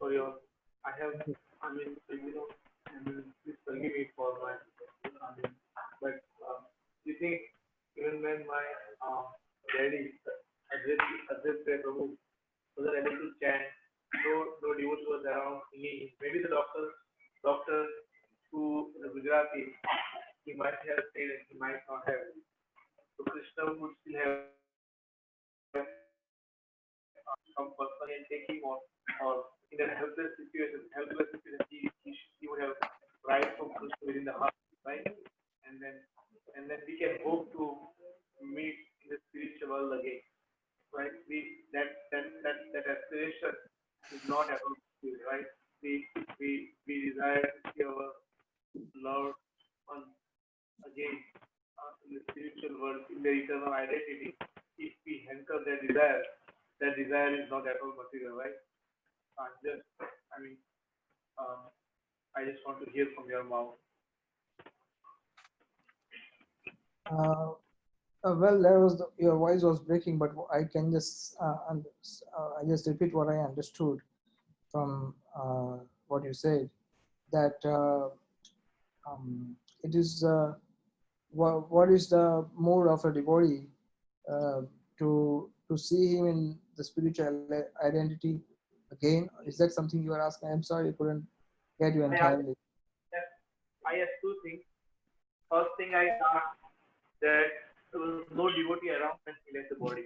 for your. I have. I mean, please forgive me for my. But you think even when my daddy, Ajit Prabhu, wasn't able to chant, no devote was around singing. Maybe the doctor who the Gujarati, he might have said and he might not have. So Krishna would still have some person and take him on, or in a helpless situation, he would have cried from Krishna within the heart, right? And then we can hope to meet in the spiritual world again, right? That aspiration is not about you, right? We desire to see our Lord on again in the spiritual world, in the eternal identity. If we hanker that desire is not at all material, right? I just want to hear from your mouth. Well, your voice was breaking, but I can just I just repeat what I understood from what you said. That it is what is the mood of a devotee to see him in the spiritual identity again? Is that something you are asking? I'm sorry, I couldn't get you entirely. I have two things. First thing I asked that there was no devotee around when he left the body.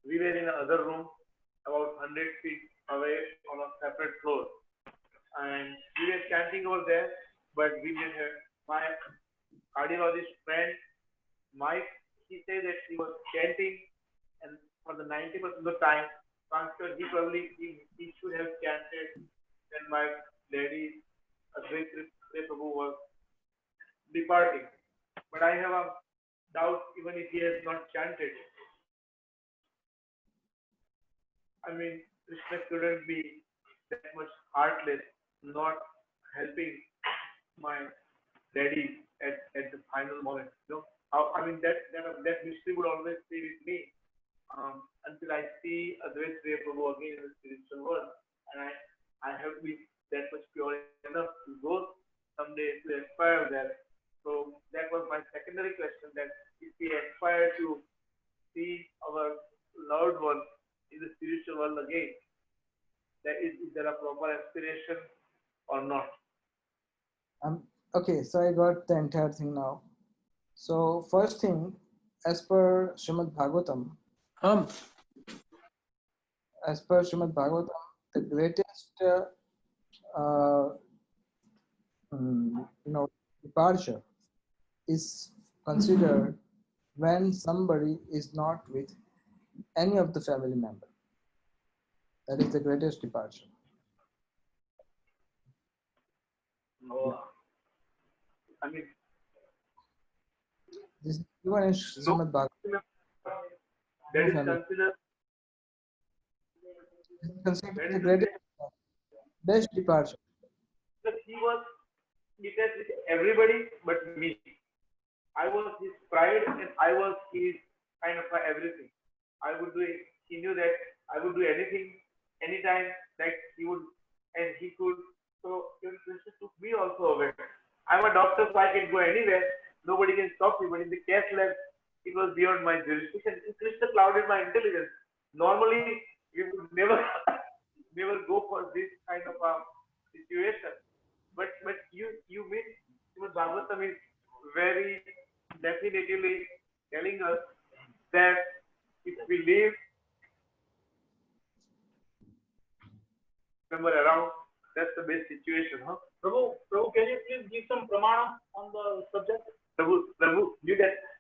We were in another room about 100 feet away on a separate floor. And we were chanting over there, but we didn't have my cardiologist friend, Mike, he said that he was chanting and for the 90% of the time, he should have chanted when my lady Advait Prabhu was departing. But I have a doubt even if he has not chanted. I mean, Krishna couldn't be that much heartless, not helping my daddy at the final moment. You know, I mean that mystery would always stay with me until I see Advait Prabhu again in the spiritual world, and I have to be that much pure enough to go someday to aspire there. So that was my secondary question: that if we aspire to see our loved one in the spiritual world again, is there a proper aspiration or not? Okay, so I got the entire thing now. So first thing, as per Srimad Bhagavatam, the greatest departure is considered when somebody is not with any of the family member. That is the greatest departure. No. I mean, this is given in Srimad Bhagavatam. that is considered the greatest best departure. Because he was seated with everybody but me. I was his pride and I was his kind of everything. I would do it. He knew that I would do anything, anytime that he would, and he could. So Krishna took me also away. I'm a doctor, so I can go anywhere. Nobody can stop me. But in the cath lab, it was beyond my jurisdiction. Krishna clouded my intelligence. Normally, we would never go for this kind of a situation. But you mean Srimad Bhagavatam is very definitively telling us that if we leave member around, that's the best situation, huh? Prabhu, can you please give some pramana on the subject? Prabhu,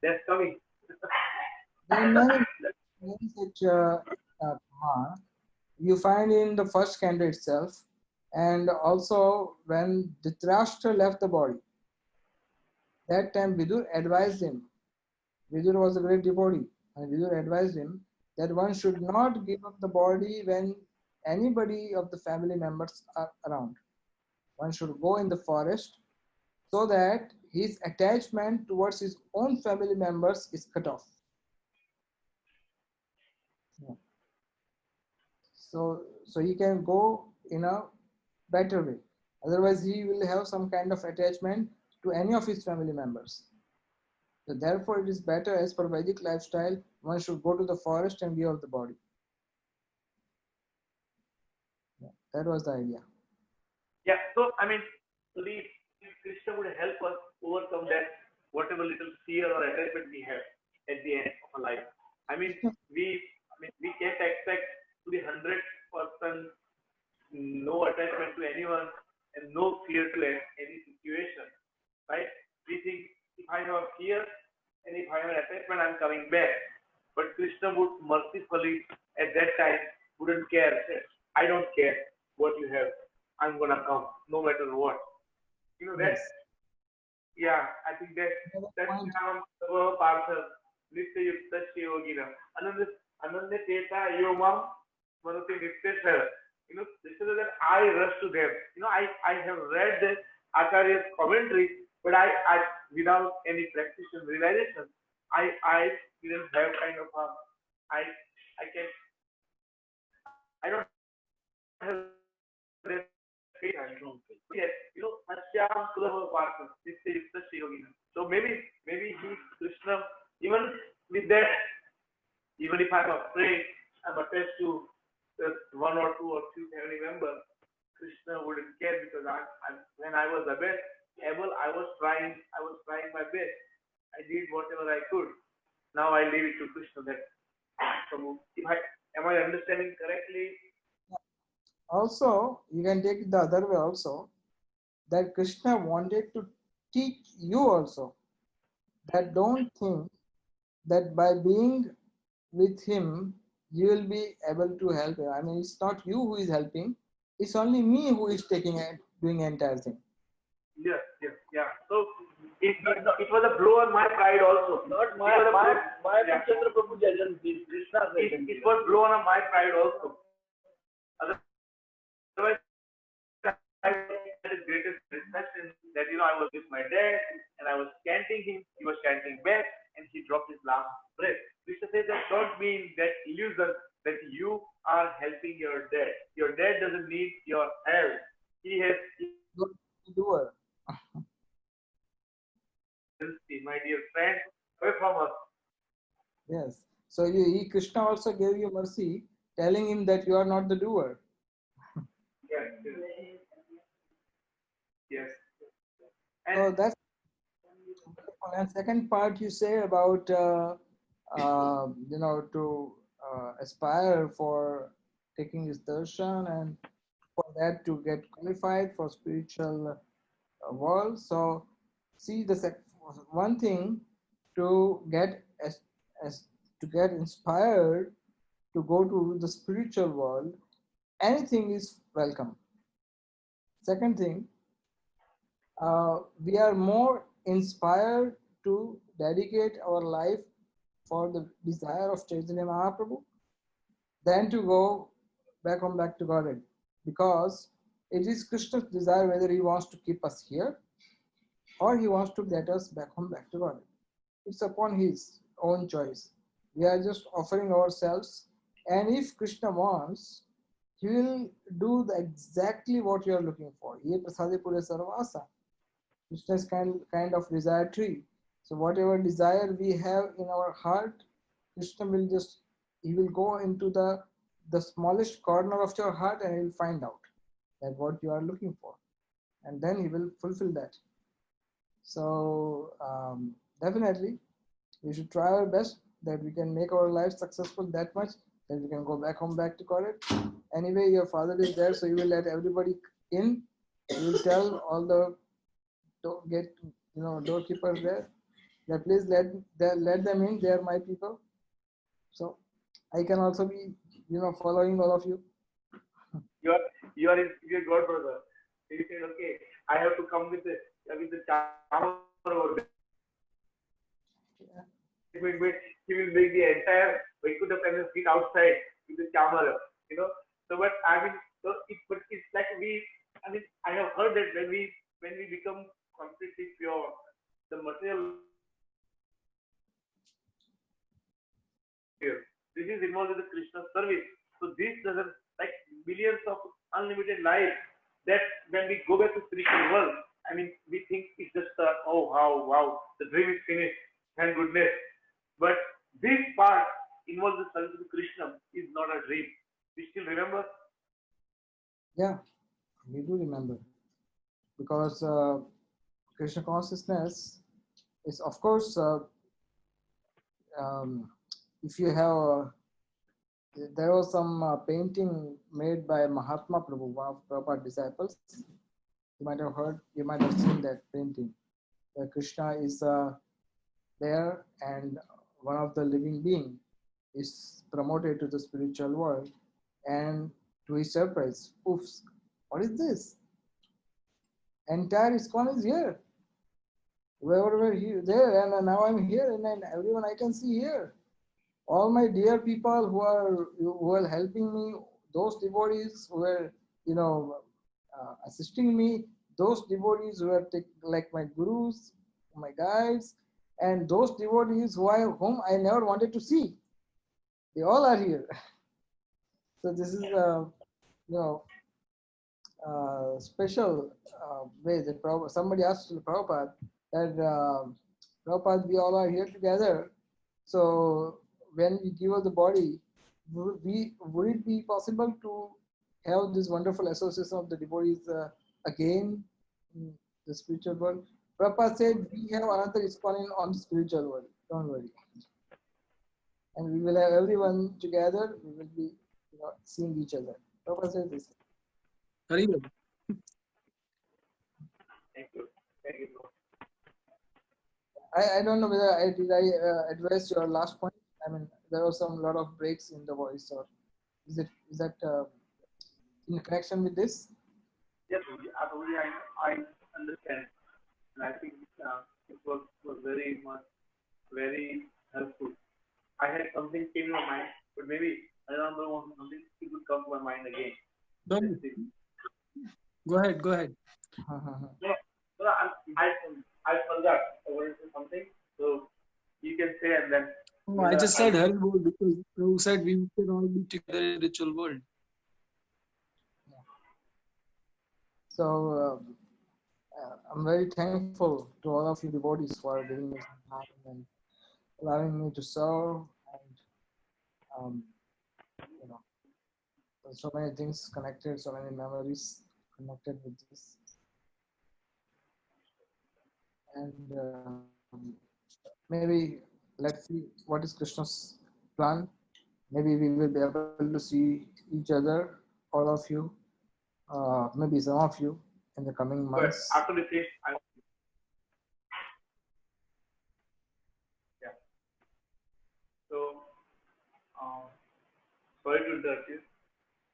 that's coming. There are many such pramana you find in the first canto itself, and also when Dhritarashtra left the body. That time Vidur advised him. Vidur was a great devotee, and Vidur advised him that one should not give up the body when anybody of the family members are around. One should go in the forest so that his attachment towards his own family members is cut off. Yeah. So he can go in a better way. Otherwise, he will have some kind of attachment to any of his family members. So therefore, it is better, as per Vedic lifestyle, one should go to the forest and give up the body. Yeah, that was the idea. Yeah, so I mean, if Krishna would help us overcome that whatever little fear or attachment we have at the end of our life. I mean, we can't expect to be 100% no attachment to anyone and no fear to any situation, right? We think if I have a fear and if I have an attachment, I'm coming back. But Krishna would mercifully at that time wouldn't care. I don't care what you have. I'm gonna come no matter what. You know that. Yes. Yeah, I think that's parcel. Nitya Yukta Shivogina. Ananda Teta Yomam Manati Nitya. You know, this is that I rush to them. You know, I have read the Acharya's commentary, but I without any practice and realization, I didn't have kind of I don't have that faith. Yes, you know, Asyam Kulava Parsa, Nitya Yukta Shivogina. So maybe he Krishna, even with that, even if I'm afraid, I'm attached to just one or two or three family members, Krishna wouldn't care because when I was able, I was trying my best. I did whatever I could. Now I leave it to Krishna. That so am I understanding correctly? Also, you can take it the other way also, that Krishna wanted to teach you also that don't think that by being with him, you will be able to help him. I mean, it's not you who is helping, it's only me who is taking and doing the entire thing. Yes. So it was a blow on my pride also. Not my Chandra Prabhu agency. It was blown on my pride also. Otherwise, I had the greatest respect in that, you know, I was with my dad and I was chanting him, he was chanting back, and he dropped his last breath. Krishna says that don't mean that illusion that you are helping your dad. Your dad doesn't need your help. He has Doer. my dear friend, away from us. Yes. So Krishna also gave you mercy, telling him that you are not the doer. Yes. So that's wonderful. And second part you say about you know, to aspire for taking his darshan and for that to get qualified for spiritual world. So see the one thing to get to get inspired to go to the spiritual world, anything is welcome. Second thing, we are more inspired to dedicate our life for the desire of Chaitanya Mahaprabhu than to go back to Godhead, because it is Krishna's desire whether he wants to keep us here or he wants to get us back to Godhead. It's upon his own choice. We are just offering ourselves, and if Krishna wants, he will do exactly what you are looking for. Ye prasade pure sarvasa. Krishna is kind of desire tree. So whatever desire we have in our heart, Krishna will he will go into the smallest corner of your heart and he will find out that what you are looking for. And then he will fulfill that. So definitely, we should try our best that we can make our life successful that much that we can go back to Godhead. Anyway, your father is there, so you will let everybody in. You will tell all the doorkeepers there that please let them in. They are my people. So I can also be following all of you. You are your god brother. He said, okay, I have to come with the charmer over there. Yeah. He will make the entire Vaikuntha presence sit outside with the charmer, you know. So but I mean, so it's like I have heard that when we become completely pure, the material this is involved with the Krishna service. So this doesn't like billions of unlimited lives. That when we go back to spiritual world, I mean, we think it's just oh wow, the dream is finished, thank goodness. But this part involves the service to Krishna is not a dream. We still remember. Yeah, we do remember, because Krishna consciousness is, of course, if you have, there was some painting made by Mahatma Prabhu, one of Prabhupada's disciples. You might have heard, you might have seen that painting, where Krishna is there and one of the living being is promoted to the spiritual world, and to his surprise, oops, what is this? Entire ISKCON is here. Whoever were here, there, and now I'm here, and then everyone I can see here. All my dear people who are helping me, those devotees who are, assisting me, those devotees who are like my gurus, my guides, and those devotees whom I never wanted to see. They all are here. So this is special way that somebody asked Prabhupada that Prabhupada, we all are here together. So when we give up the body, would it be possible to have this wonderful association of the devotees again in the spiritual world? Prabhupada said, we have another ISKCON on the spiritual world. Don't worry. And we will have everyone together. We will be seeing each other. Prabhupada said this. Hari Bol. Thank you. Thank you. I don't know whether I address your last point. I mean, there was some lot of breaks in the voice, or is that in connection with this? Yes, absolutely. I understand, and I think it was very much very helpful. I had something came in my mind, but maybe I don't know something it will come to my mind again. No. Go ahead. No, I forgot. I wanted to say something, so you can say and then. No, I just said Hari Bol because you said we can all be together in the ritual world. So I'm very thankful to all of you devotees for giving me some time and allowing me to serve, and so many things connected, so many memories connected with this. And maybe let's see what is Krishna's plan. Maybe we will be able to see each other, all of you, maybe some of you in the coming But months. after the finish, yeah. So, sorry to interrupt you,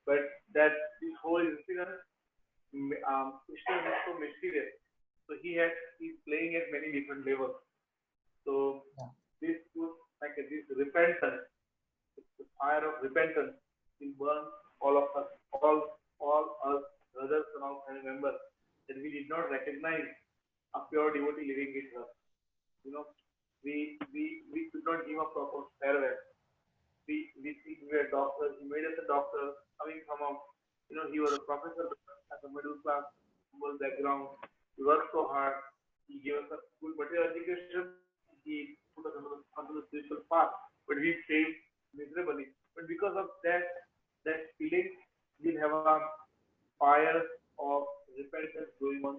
but that this whole incident, Krishna is so mysterious. So he's playing at many different levels. So this was like this repentance, the fire of repentance will burn all of us, all us brothers and all family members, that we did not recognize a pure devotee living with us. We could not give a proper farewell. We think we were doctors. He made us a doctor coming from he was a professor at a middle class humble background. He worked so hard. He gave us a good material education. He put us onto the spiritual path, but we failed miserably. But because of that feeling, we have a fire of repentance going on.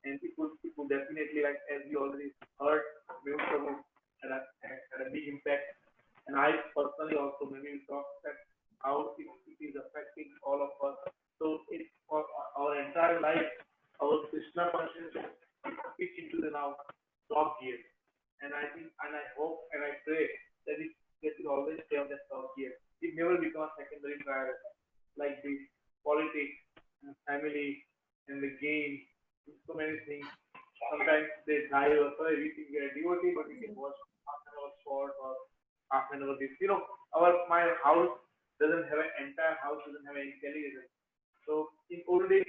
And people definitely, like as we already heard, had a big impact. And I personally also maybe talk that how it is affecting all of us. So it's for our entire life, our Krishna consciousness is pitched into the now top gear. And I think, and I hope, and I pray that it will always stay on that top gear. It never becomes secondary priority, like the politics and family and the game. So many things. Sometimes they drive us. We think we are devotee, but we can watch half an hour short or half an hour this. My house doesn't have an entire house doesn't have any television. So in old days,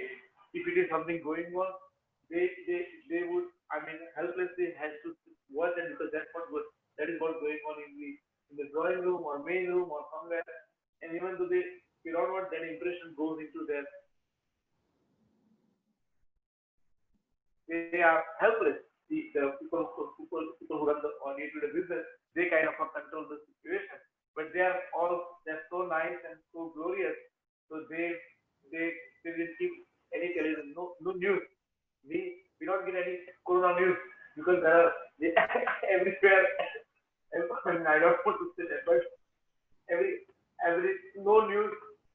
if it is something going on, they would helplessly has to watch it, because that is what's going on in in the drawing room or main room or somewhere, and even though they don't want that impression goes into their, they are helpless. The people who run the day-to-day business, they kind of control the situation. But they're so nice and so glorious. So they will keep any television, no news. We don't get any corona news because there are everywhere. I don't want to say that, but every no news,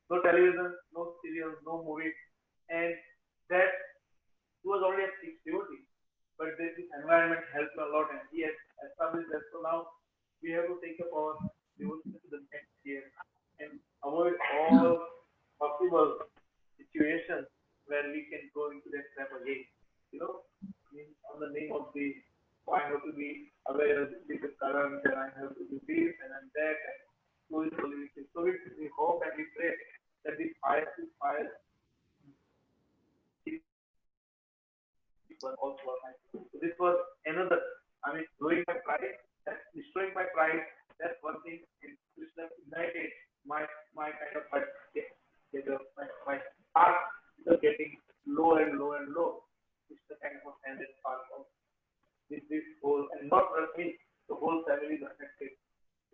no television, no serials, no movie, and that was already at 6:70. But this environment helped a lot, and he has established that. So now we have to take up our devotion to the next year and avoid all possible situations where we can go into that trap again. You know, on the name of the, I have to be aware of the current, and I have to do this and that, and slowly. So we hope and we pray that this fire was also so this was another, destroying my pride. That's one thing. Krishna ignited my kind of my heart is getting low and low. It's the kind of ended part of this whole, and not just me, the whole family is affected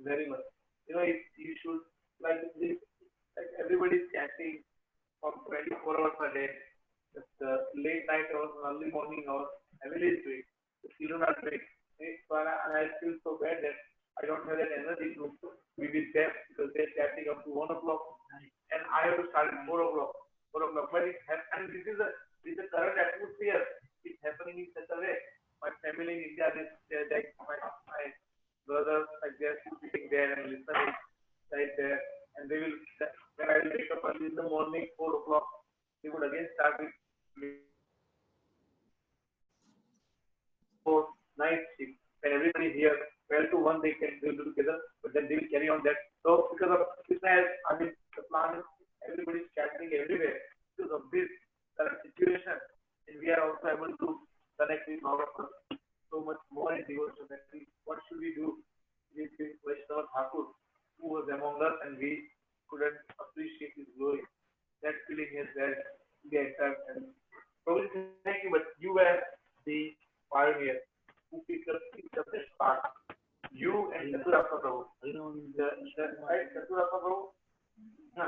very much. You know, you should like this, like everybody's chatting for 24 hours a day. The late night hours, early morning hours, family is doing. The children are doing. And I feel so bad that I don't have that energy to be with them because they're chatting up to 1 o'clock, and I have to start at 4 o'clock. But it has, and this is the current atmosphere. It's happening in such a way. My family in India, they're like my brothers, like they're sitting there and listening right there, and they will, when I will wake up early in the morning, 4 o'clock, they would again start with for night shift. When everybody here 12 to 1 they can do together, but then they will carry on that. So because of Krishna, the plan is everybody's chatting everywhere because of this current situation, and we are also able to connect with our so much more in devotion. What should we do with Vaishnava Thakur, who was among us, and we couldn't appreciate his glory. That feeling is there the entire family. Probably thank you, but you were the pioneer who picked up this part. You and Chaturappa Prabhu. You know, right? Chaturappa Prabhu? No.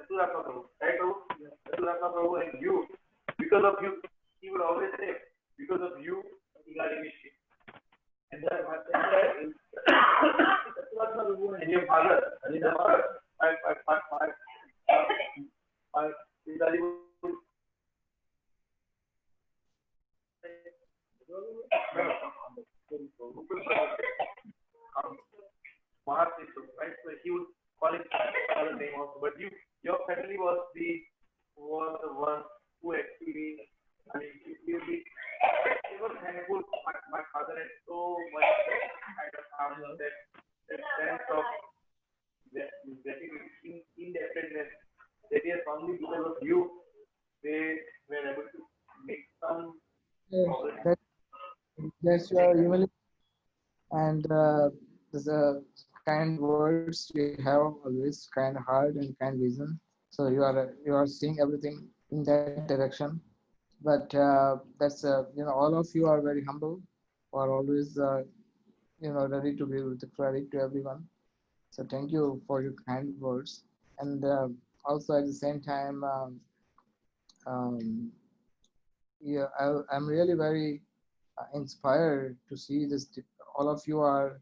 Chaturappa Prabhu. Right, Prabhu? Chaturappa Prabhu and you. Because of you, he would always say, because of you, he got initiated. And then and your father, right? So he would call it other name also. But your family was the one who actually, he was thankful. My father had so much kind of that sense of getting indebtedness. That is only because of you they were able to make some. That's your humility and the kind words you have always, kind heart and kind vision. So you are seeing everything in that direction. But that's all of you are very humble, are always ready to give the credit to everyone. So thank you for your kind words, and also at the same time, I'm really very inspired to see this. All of you are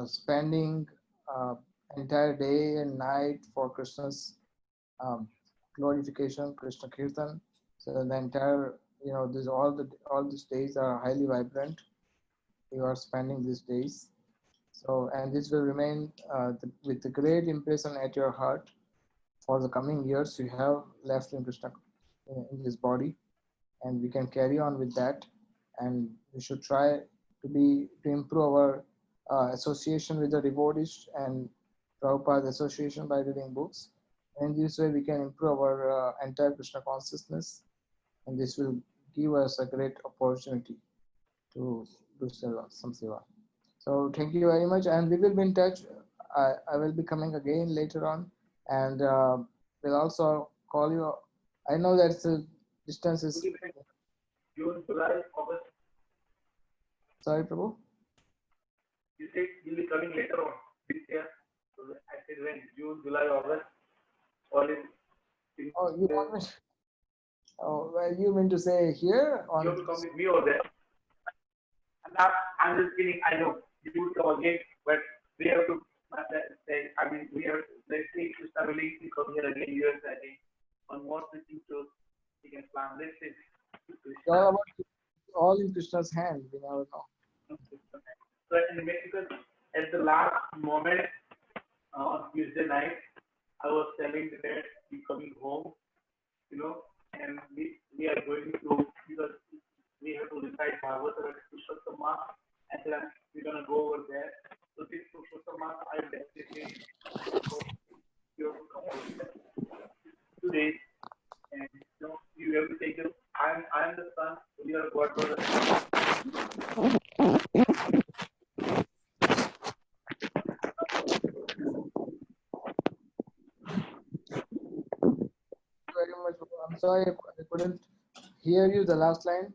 spending entire day and night for Krishna's glorification, Krishna Kirtan. So the entire, this all these days are highly vibrant. You are spending these days. So, and this will remain with the great impression at your heart for the coming years you have left in Krishna, in this body, and we can carry on with that. And we should try to improve our association with the devotees and Prabhupada's association by reading books. And this way we can improve our entire Krishna consciousness, and this will give us a great opportunity to do some seva. So thank you very much, and we will be in touch. I will be coming again later on, and we'll also call you. I know that the distance is. June, July, August. Sorry, Prabhu. You said you'll be coming later on this year. So I said when? June, July, August. All in. Oh, you want me? Oh, well, you mean to say here on? You have to come with me over there. And I'm just kidding. I know you would come again, but we have to. I mean, we have. Let's say if you start willing to come here again, US again, on more teaching shows, we can plan. Let's say. It's all about all in Krishna's hand. We never know. So in Mexico, at the last moment on Tuesday night, I was telling that we coming home, and we are going to, because we have to recite Bhagavatam at Purushottam, and then we're gonna go over there. So this Purushottam, I definitely you have to come over there 2 days, and you have to take the. I'm the son. You are God brother. Very much. I'm sorry I couldn't hear you the last line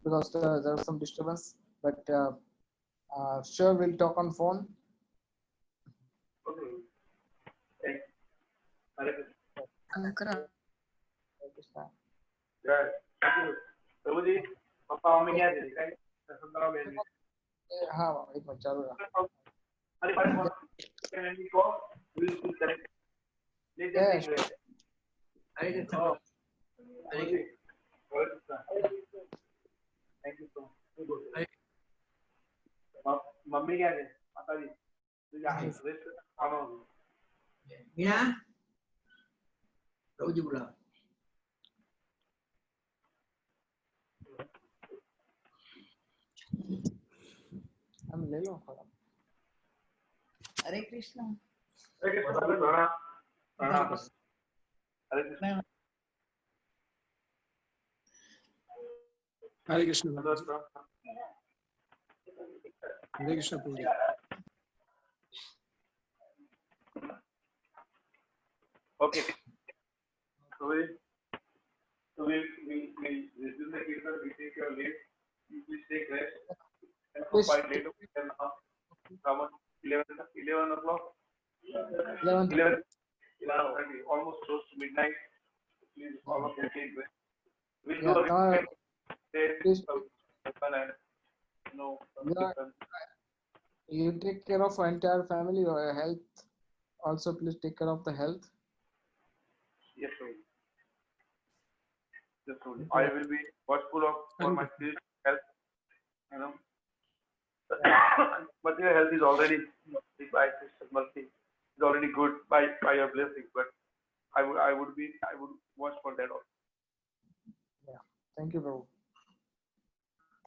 because there was some disturbance. But sure, we'll talk on phone. Okay. Thanks. Hare Krishna. Yeah. Thank you. Prabhuji, papa mummy क्या दे रही है? संतरा बेच रही है. हाँ, एक minute चालू रहा. अरे भाई, can we go? We'll connect. Yeah, sure. Hare Krishna. Hare Krishna. Thank you so much. Mummy क्या दे? माता जी. तुझे रेस्ट खाना होगा. मीना प्रभु जी बुला. हम ले लो थोड़ा. हरे कृष्णा. हरे कृष्णा. प्रणाम. हरे Krishna. Hare Krishna. Hare Krishna Prabhuji. Okay. So we resume the kirtan. We take your leave. You please take rest. And Please. quite late. Come on, 11 o'clock. 11. 11:30. Almost close to midnight. Please all of you take rest. We'll Yeah, do a no, resume. please. No. You take care of our entire family or your health. Also, please take care of the health. Yes, sir. Yes, sir. I will be watchful of for my spiritual health. Material health is already by Krishna's mercy is already good by your blessings, but I would watch for that also. Yeah. Thank you, Prabhu.